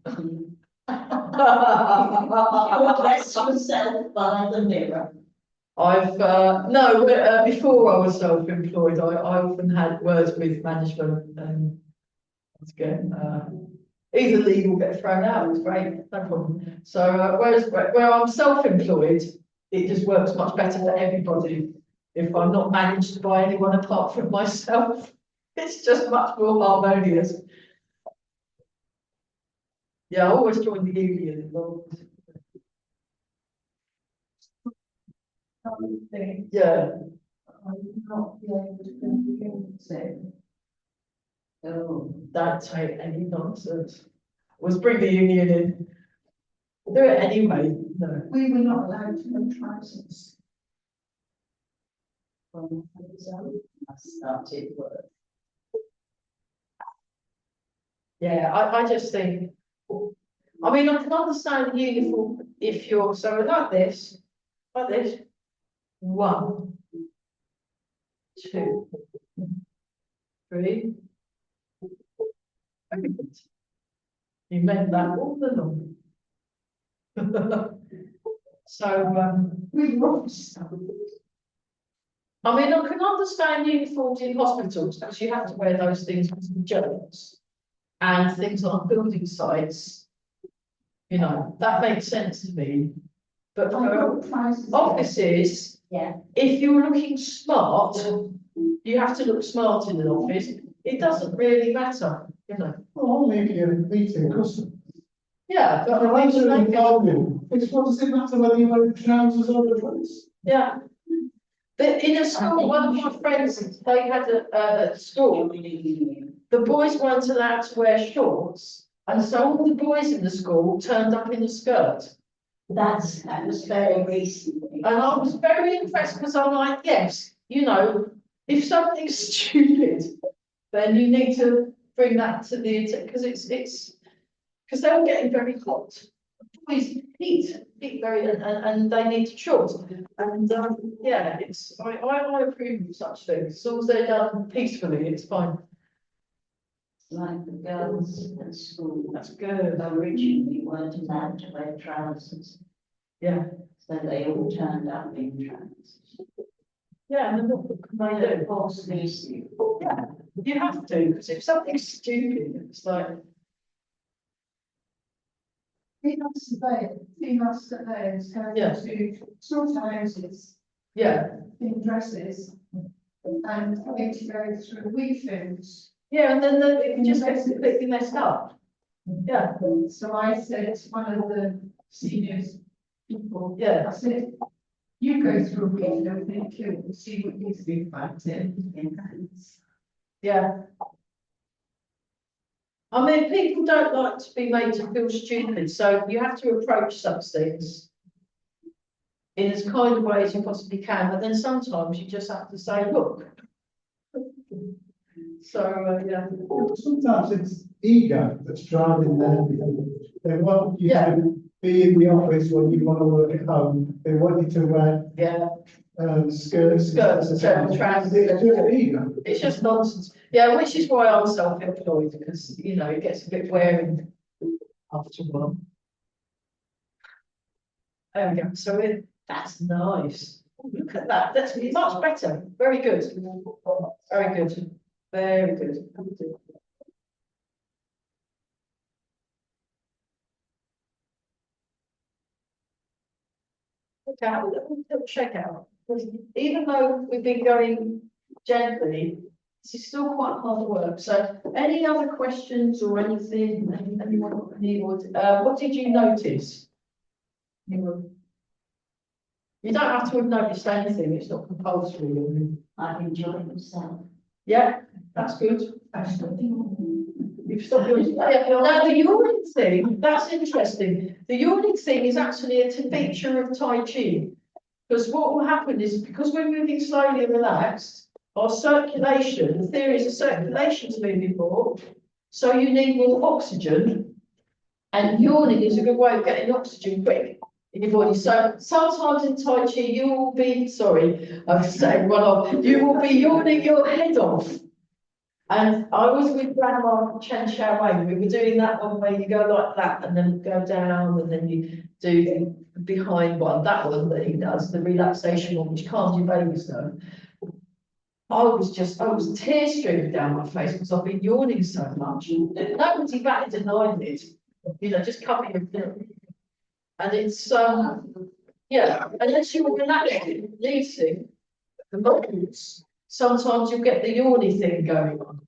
Speaker 5: Bless yourself by the mirror.
Speaker 1: I've no, before I was self-employed, I often had words with management, and once again, either leave or get thrown out. It's great, no problem. So whereas where I'm self-employed, it just works much better for everybody. If I'm not managed by anyone apart from myself, it's just much more harmonious. Yeah, I always join the union. Yeah.
Speaker 2: I would not be able to convince him.
Speaker 1: Oh, don't take any nonsense. Let's bring the union in. Do it anyway. No.
Speaker 2: We were not allowed to wear trousers.
Speaker 5: I started work.
Speaker 1: Yeah, I just think, I mean, I can understand the uniform if you're, so like this, 1, 2, 3. Very good. You meant that all along. So,
Speaker 2: We were so.
Speaker 1: I mean, I can understand uniforms in hospitals because you have to wear those things because of germs and things on building sites. You know, that makes sense to me. But for offices,
Speaker 5: Yeah.
Speaker 1: if you're looking smart, you have to look smart in an office. It doesn't really matter, you know.
Speaker 3: Well, only if you're meeting customers.
Speaker 1: Yeah, but
Speaker 3: But
Speaker 1: I
Speaker 3: I'm absolutely
Speaker 1: think,
Speaker 3: fine. It's what does it matter whether you wear trousers or a dress?
Speaker 1: yeah. But in a school, one of my friends, they had at school, the boys weren't allowed to wear shorts, and so all the boys in the school turned up in a skirt.
Speaker 5: That was very recently.
Speaker 1: And I was very impressed because I'm like, yes, you know, if something's stupid, then you need to bring that to the because it's because they were getting very hot. Boys heat very and they need to short. And yeah, I approve of such things. As long as they're done peacefully, it's fine.
Speaker 5: Like the girls at school.
Speaker 1: That's good.
Speaker 5: Originally weren't allowed to wear trousers,
Speaker 1: Yeah.
Speaker 5: so they all turned up in trousers.
Speaker 1: Yeah, and then what can they
Speaker 5: Of
Speaker 1: do?
Speaker 5: course, these,
Speaker 1: Yeah, you have to, because if something's stupid, it's like,
Speaker 2: Female surveyors going
Speaker 1: Yeah.
Speaker 2: to slaughterhouses
Speaker 1: yeah.
Speaker 2: in dresses and having to go through wee films.
Speaker 1: Yeah, and then it just gets completely messed up. Yeah,
Speaker 2: So I said to one of the seniors people,
Speaker 1: yeah,
Speaker 2: I said, you go through a wee film, thank you, and see what you think about it.
Speaker 1: yeah. I mean, people don't like to be made to feel stupid, so you have to approach such things in as kind of way as you possibly can, but then sometimes you just have to say, look. So, yeah.
Speaker 3: Sometimes it's ego that's driving their behaviour. They want you
Speaker 1: Yeah.
Speaker 3: to be in the office when you want to work at home. They want you to wear
Speaker 1: Yeah,
Speaker 3: skirts.
Speaker 1: Skirts, trousers.
Speaker 3: It's just ego.
Speaker 1: it's just nonsense. Yeah, which is why I'm self-employed, because, you know, it gets a bit wearing after a while. There we go. So that's nice. Look at that. That's much better. Very good. Very good. Very good. Okay, have a little check out. Because even though we've been going gently, this is still quite hard work. So any other questions or anything, anyone, what did you notice? You don't have to have noticed anything, it's not compulsory.
Speaker 5: I've enjoyed myself.
Speaker 1: Yeah, that's good. You've stopped yawning. Now, the yawning thing, that's interesting. The yawning thing is actually a feature of Tai Chi. Because what will happen is, because we're moving slowly and relaxed, our circulation, the theory is a circulation's moving more, so you need more oxygen, and yawning is a good way of getting oxygen quick in your body. So sometimes in Tai Chi, you will be, sorry, I was saying one off, you will be yawning your head off. And I was with Grandma Chen Style. We were doing that one where you go like that and then go down and then you do the behind one, that one that he does, the relaxation one, which calms your babies down. I was tear streaming down my face because I've been yawning so much. Nobody batted an eyelid, you know, just cover your. And it's, yeah, unless you're relaxing, releasing the muscles, sometimes you'll get the yawny thing going on.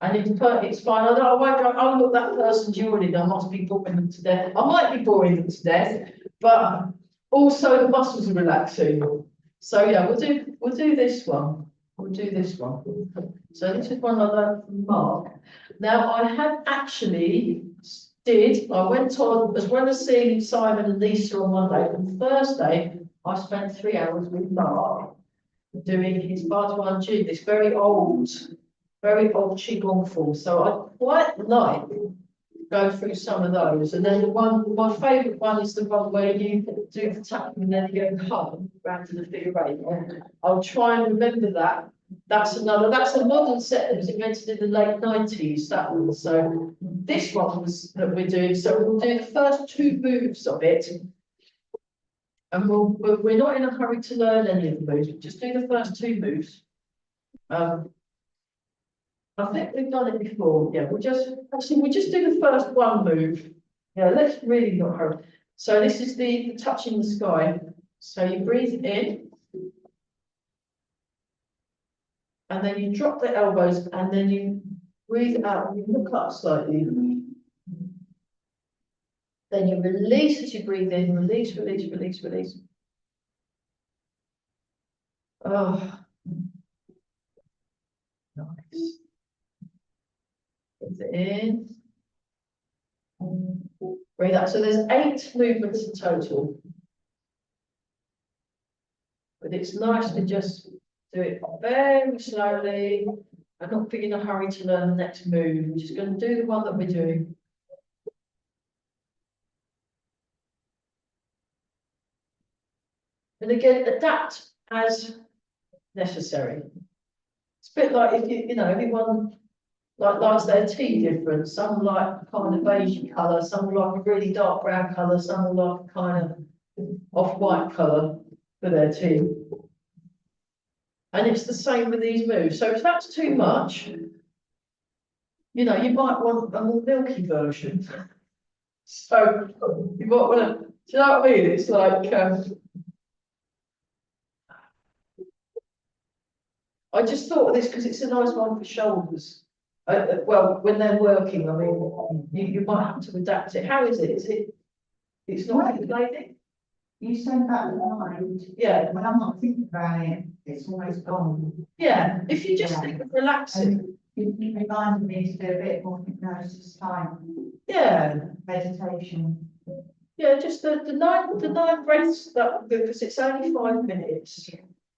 Speaker 1: And it's fine. I won't go, oh, look, that person's yawning, I must be boring them to death. I might be boring them to death, but also the muscles are relaxing. So yeah, we'll do this one. We'll do this one. So this is one I learned from Mark. Now I have actually I went on, as well as seeing Simon and Lisa on Monday, on Thursday, I spent 3 hours with Mark doing his Bhagwan G, this very old Qigong form. So I quite like to go through some of those. And then my favourite one is the one where you do the tapping and then you go home round to the figure eight. I'll try and remember that. That's a modern set that was invented in the late 90s, that one. So this one was that we're doing. So we'll do the first 2 moves of it. And we're not in a hurry to learn any of the moves, we'll just do the first 2 moves. I think we've done it before. Yeah, we'll just do the first 1 move. Yeah, let's really not hurry. So this is the touching the sky. So you breathe in, and then you drop the elbows, and then you breathe out. You look up slightly. Then you release as you breathe in. Release, release, release, release. Oh, nice. Breathe in. Breathe out. So there's 8 movements in total. But it's nice to just do it very slowly and not be in a hurry to learn the next move. We're just going to do the one that we're doing. And again, adapt as necessary. It's a bit like if you know, everyone likes their tea different. Some like kind of beige colour, some like a really dark brown colour, some like a kind of off-white colour for their tea. And it's the same with these moves. So if that's too much, you know, you might want a more milky version. So you might want to, do you know what I mean? It's like, I just thought of this because it's a nice one for shoulders. Well, when they're working, I mean, you might have to adapt it. How is it? It's not lady?
Speaker 2: You said that in mind.
Speaker 1: Yeah.
Speaker 2: When I'm not thinking about it, it's almost gone.
Speaker 1: Yeah, if you just think of relaxing.
Speaker 2: You reminded me to do a bit more hypnosis time,
Speaker 1: Yeah,
Speaker 2: meditation.
Speaker 1: yeah, just the nine breaths that, because it's only 5 minutes.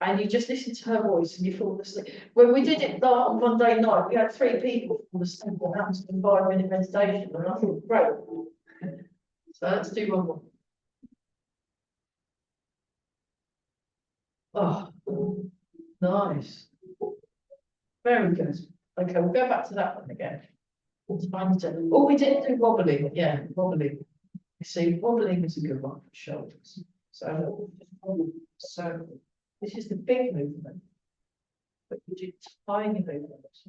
Speaker 1: And you just listen to her voice and you fall asleep. When we did it on Monday night, we had 3 people fall asleep on that in 5 minute meditation, and I thought, great. So let's do one more. Oh, nice. Very good. Okay, we'll go back to that one again. It's fine to, oh, we didn't do wobbling. Yeah, wobbling. You see, wobbling is a good one for shoulders. So this is the big movement, but you do tiny movements.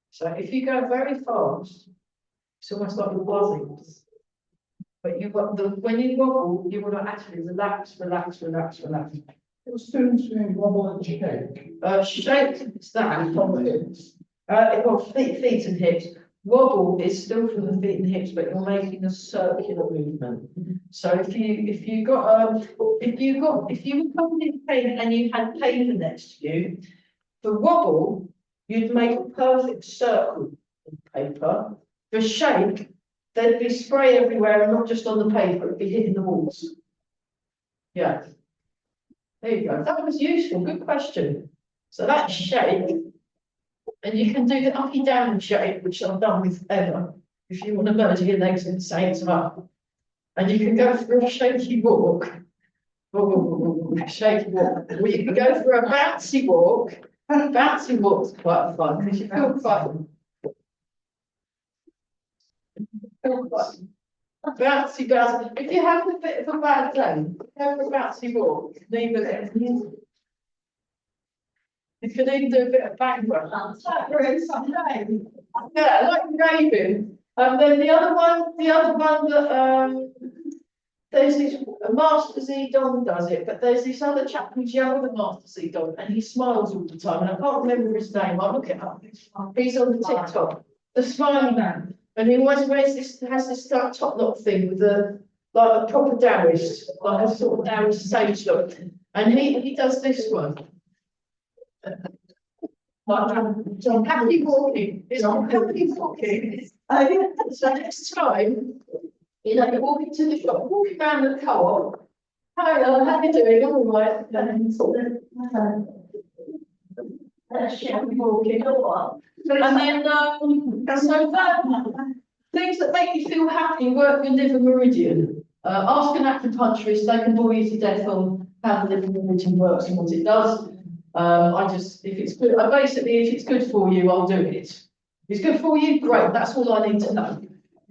Speaker 1: So if you go very fast, it's almost like a buzzing. But when you wobble, you want to actually relax, relax, relax, relax.
Speaker 3: What's the difference between wobble and shake?
Speaker 1: Shake is that. Well, feet and hips. Wobble is still from the feet and hips, but you're making a circular movement. So if you were coming in pain and you had paper next to you, for wobble, you'd make a perfect circle of paper. For shake, there'd be spray everywhere and not just on the paper, it'd be hitting the walls. Yeah. There you go. That was useful. Good question. So that's shake. And you can do the uppy down shake, which I've done with Emma, if you want to merge your legs in the same time. And you can go for a shaky walk. Shaky walk. Or you can go for a bouncy walk. Bouncy walk's quite fun because you feel quite bouncy, bouncy. If you have a bit of a bad day, go for a bouncy walk. You can even do a bit of back rub. Yeah, like raving. And then the other one that there's this Master Z Don does it, but there's this other chap who's younger than Master Z Don, and he smiles all the time, and I can't remember his name. I'll look it up. He's on the TikTok, the Smiley Man, and he always wears this, has this top knot thing with like a proper Taoist, like a sort of Taoist sage look, and he does this one. Happy walking. It's called happy walking. So next time, you're walking to the shop, walking around the co-op. Hi, how you doing? All right. Happy walking. And then, so that things that make you feel happy work your liver meridian. Ask an acupuncturist; they can bore you to death on how the liver meridian works and what it does. If it's good, basically, if it's good for you, I'll do it. If it's good for you, great. That's all I need to know.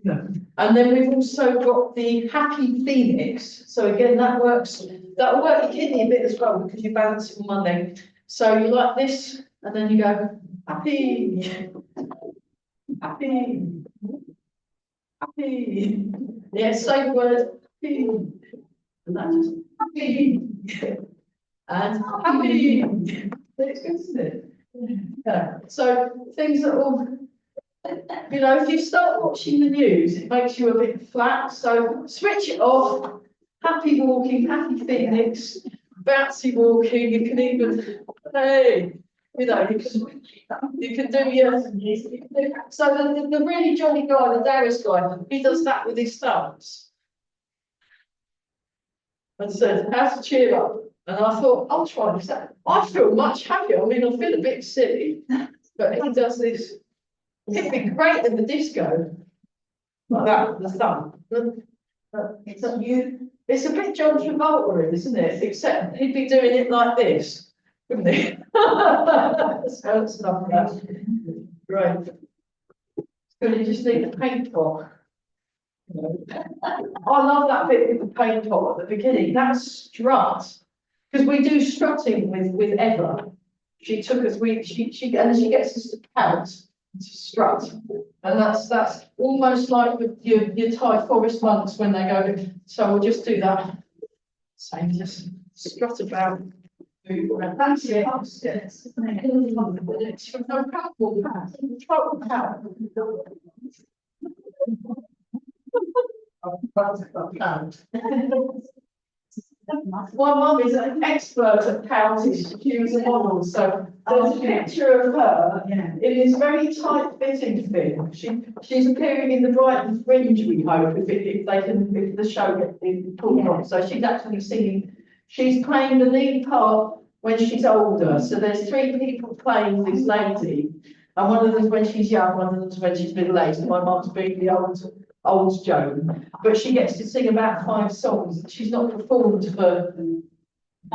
Speaker 1: Yeah. And then we've also got the Happy Phoenix. So again, that'll work your kidney a bit as well because you balance it on one leg. So you like this, and then you go happy, happy, happy. Yeah, same word, happy. And that just happy. And happy. It's good, isn't it? Yeah. So things that will, if you start watching the news, it makes you a bit flat. So switch it off. Happy walking, happy Phoenix, bouncy walking. You can even, you can do your. So the really jolly guy, the Taoist guy, he does that with his thumbs. And says, "How to cheer up?" And I thought, I'll try this out. I feel much happier. I mean, I feel a bit silly, but he does this. It'd be great in the disco. Like that, the thumb. It's a bit John Travolta, isn't it? Except he'd be doing it like this, wouldn't he? So it's not that. Right. So you just need a paint pot. I love that bit with the paint pot at the beginning. That's strut. Because we do strutting with Eva. She took us, she gets us to count, to strut. And that's almost like with your Thai forest monks when they go. So we'll just do that. Same, just strut about. That's it. Upstairs. It's from no powerful power. My mum is an expert at pouting. She was a model, so there's a picture of her
Speaker 2: Yeah.
Speaker 1: in this very tight fitting thing. She's appearing in the Brighton Fringe, we hope, if the show gets pulled on. So she's actually singing, she's playing the lead part when she's older. So there's three people playing this lady. And one of them's when she's young, one of them's when she's middle-aged. My mum's being the old Joan. But she gets to sing about 5 songs. She's not performed for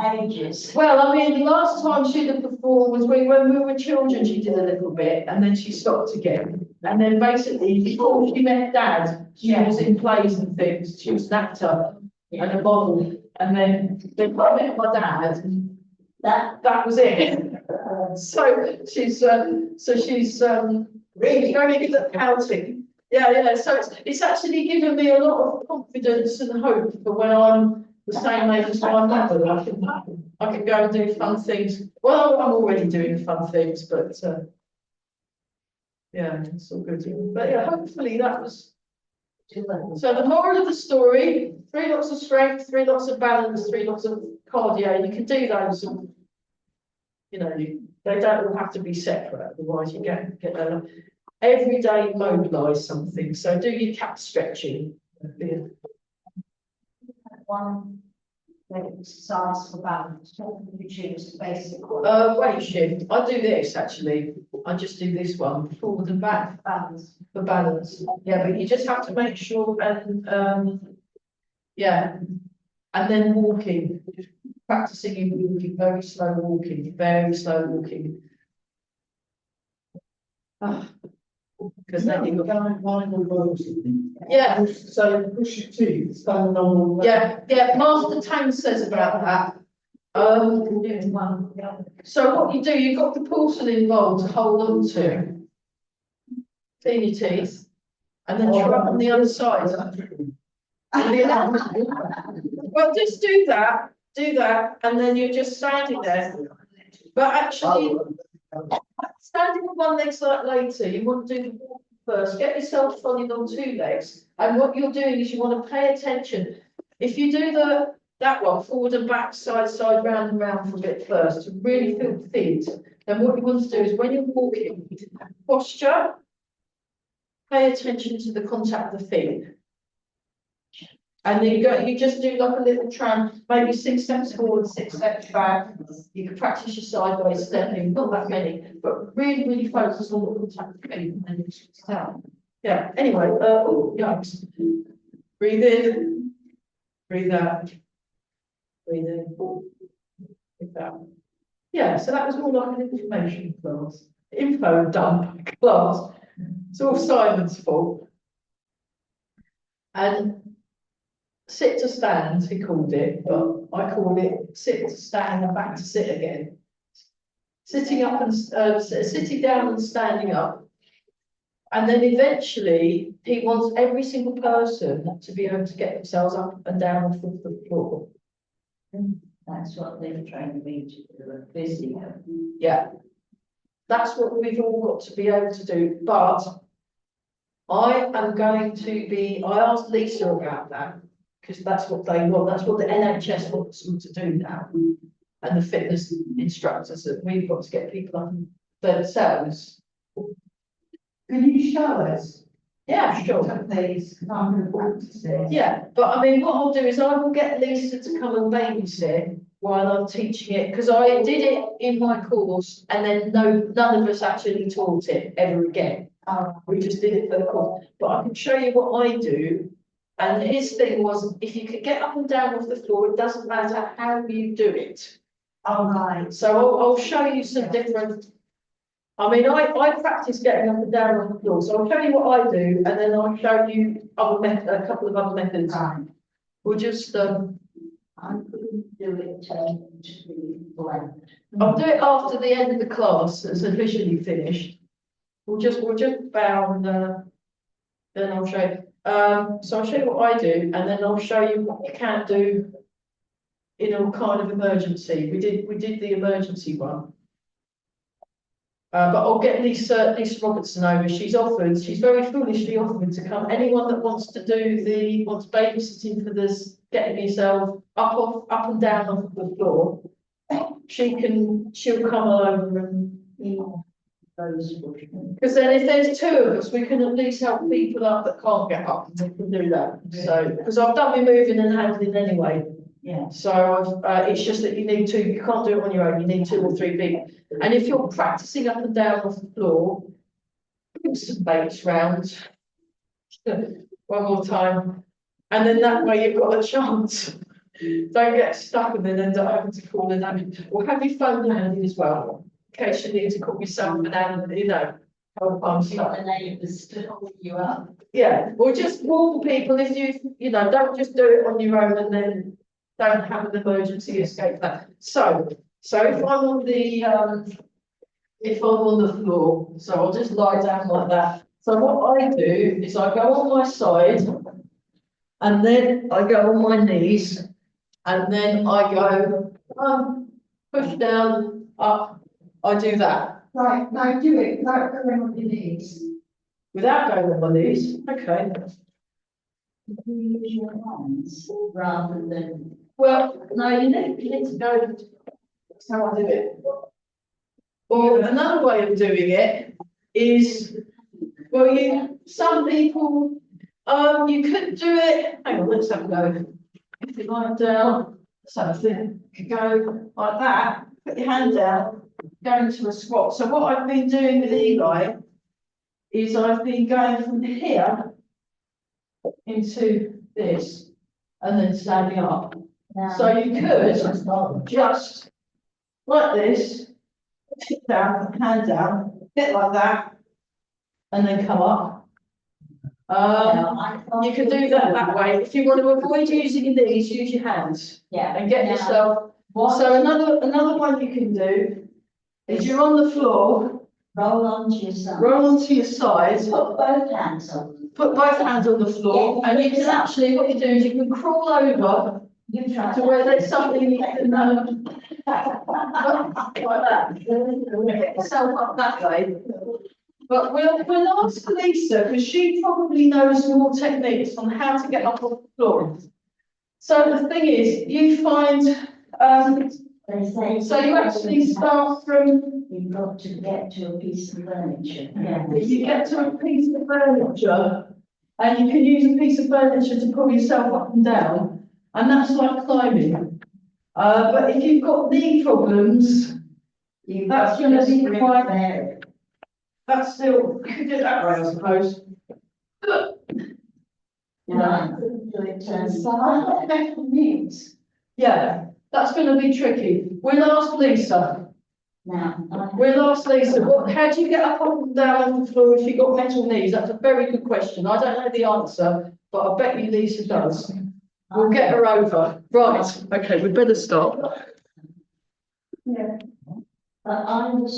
Speaker 5: Ages.
Speaker 1: well, I mean, the last time she'd have performed was when we were children, she did a little bit and then she stopped again. And then basically, before she met Dad, she was in plays and things. She was an actor and a model. And then I met my dad, that was it. So she's really very good at pouting. Yeah. So it's actually given me a lot of confidence and hope for when I'm the same age as my mother. I can go and do fun things. Well, I'm already doing fun things, but yeah, it's all good. But yeah, hopefully that was. So the moral of the story: 3 lots of strength, 3 lots of balance, 3 lots of cardio. You can do those. You know, they don't all have to be separate. Otherwise, you get that. Every day, mobilise something. So do your cat stretching.
Speaker 5: One exercise for balance. What would you choose? The basic one.
Speaker 1: Weight shift. I do this actually. I just do this one forward and back
Speaker 5: Balance.
Speaker 1: for balance. Yeah, but you just have to make sure and yeah, and then walking. Just practicing in walking, very slow walking, very slow walking. Because then you got yeah.
Speaker 3: So push your teeth, stand on.
Speaker 1: Yeah, Master Tang says about that. So what you do, you've got the porcelain bowl to hold on to. Clean your teeth. And then try on the other side. Well, just do that, and then you're just standing there. But actually, standing on one leg like later, you want to do the walk first. Get yourself solid on 2 legs. And what you're doing is you want to pay attention. If you do that one, forward and back, side, round and round for a bit first, to really feel fit, then what you want to do is when you're walking, posture, pay attention to the contact of the feet. And then you just do like a little tram, maybe 6 steps forward, 6 steps back. You can practice your sideways stepping, not that many, but really focus on the contact of the feet and then you just down. Yeah, anyway, oh, yikes. Breathe in, breathe out, breathe in, breathe out. Yeah, so that was more like an information class. Info dump class. It's all Simon's fault. And sit to stand, he called it, but I called it sit to stand and back to sit again. Sitting up and sitting down and standing up. And then eventually he wants every single person to be able to get themselves up and down off of the floor.
Speaker 5: That's what they've trained me to do at physio.
Speaker 1: Yeah. That's what we've all got to be able to do. But I am going to be, I asked Lisa about that, because that's what they want, that's what the NHS wants them to do now. And the fitness instructors, that we've got to get people up themselves.
Speaker 2: Can you show us?
Speaker 1: Yeah, sure.
Speaker 2: Please, because I'm going to practice it.
Speaker 1: Yeah, but I mean, what I'll do is I will get Lisa to come and babysit while I'm teaching it, because I did it in my course and then none of us actually taught it ever again. We just did it for the course. But I can show you what I do. And his thing was, if you could get up and down off the floor, it doesn't matter how you do it.
Speaker 2: Oh, right.
Speaker 1: So I'll show you some different. I mean, I practice getting up and down on the floor, so I'll show you what I do, and then I'll show you a couple of other methods.
Speaker 2: Right.
Speaker 1: We'll just
Speaker 5: I couldn't do it to be blank.
Speaker 1: I'll do it after the end of the class that's officially finished. We'll just bow and then I'll show you. So I'll show you what I do, and then I'll show you what you can do in a kind of emergency. We did the emergency one. But I'll get Lisa Robertson over. She's very foolishly offered to come. Anyone that wants babysitting for this getting herself up and down off the floor, she'll come over and, because then if there's two of us, we can at least help people up that can't get up, and we can do that. So, because I've done my moving and handling anyway.
Speaker 2: Yeah.
Speaker 1: So it's just that you need two, you can't do it on your own, you need 2 or 3 people. And if you're practicing up and down off the floor, put some weights round. One more time. And then that way you've got a chance. Don't get stuck and then end up having to call an ambulance. Or have your phone handy as well, in case you need to call yourself an ambulance, you know. Help I'm stuck.
Speaker 5: The neighbours to hold you up.
Speaker 1: Yeah, or just warn people if you know, don't just do it on your own and then don't have an emergency escape plan. So if I'm on the floor, so I'll just lie down like that. So what I do is I go on my side and then I go on my knees and then I go push down, up, I do that.
Speaker 2: Right, now do it without going on your knees.
Speaker 1: Without going on my knees, okay.
Speaker 5: You use your hands rather than.
Speaker 1: Well, no, you need to go, that's how I do it. Or another way of doing it is, well, some people, you could do it, hang on, let's have a go. If you lie down, something, you go like that, put your hand down, go into a squat. So what I've been doing with Eli is I've been going from here into this and then standing up. So you could just like this, sit down, hand down, bit like that, and then come up. You can do that way. If you want to avoid using your knees, use your hands
Speaker 5: Yeah.
Speaker 1: and get yourself. So another one you can do is you're on the floor,
Speaker 5: Roll onto your side.
Speaker 1: roll onto your side,
Speaker 5: Put both hands on.
Speaker 1: put both hands on the floor,
Speaker 5: Yeah.
Speaker 1: and you can actually, what you do is you can crawl over
Speaker 5: You try.
Speaker 1: to where there's something you can, like that. Get yourself up that way. But we'll ask Lisa, because she probably knows more techniques on how to get up off the floor. So the thing is, you find,
Speaker 5: They say.
Speaker 1: so you actually start from,
Speaker 5: You've got to get to a piece of furniture.
Speaker 2: Yeah.
Speaker 1: you get to a piece of furniture, and you can use a piece of furniture to pull yourself up and down, and that's like climbing. But if you've got knee problems, that's going to be quite,
Speaker 5: there.
Speaker 1: that's still, you can do it that way, I suppose.
Speaker 5: Right. Do it turn side.
Speaker 1: Yeah, that's going to be tricky. We'll ask Lisa.
Speaker 5: Now.
Speaker 1: We'll ask Lisa, how do you get up and down on the floor if you've got metal knees? That's a very good question. I don't know the answer, but I bet you Lisa does. We'll get her over. Right, okay, we'd better stop.
Speaker 2: Yeah.
Speaker 5: But I was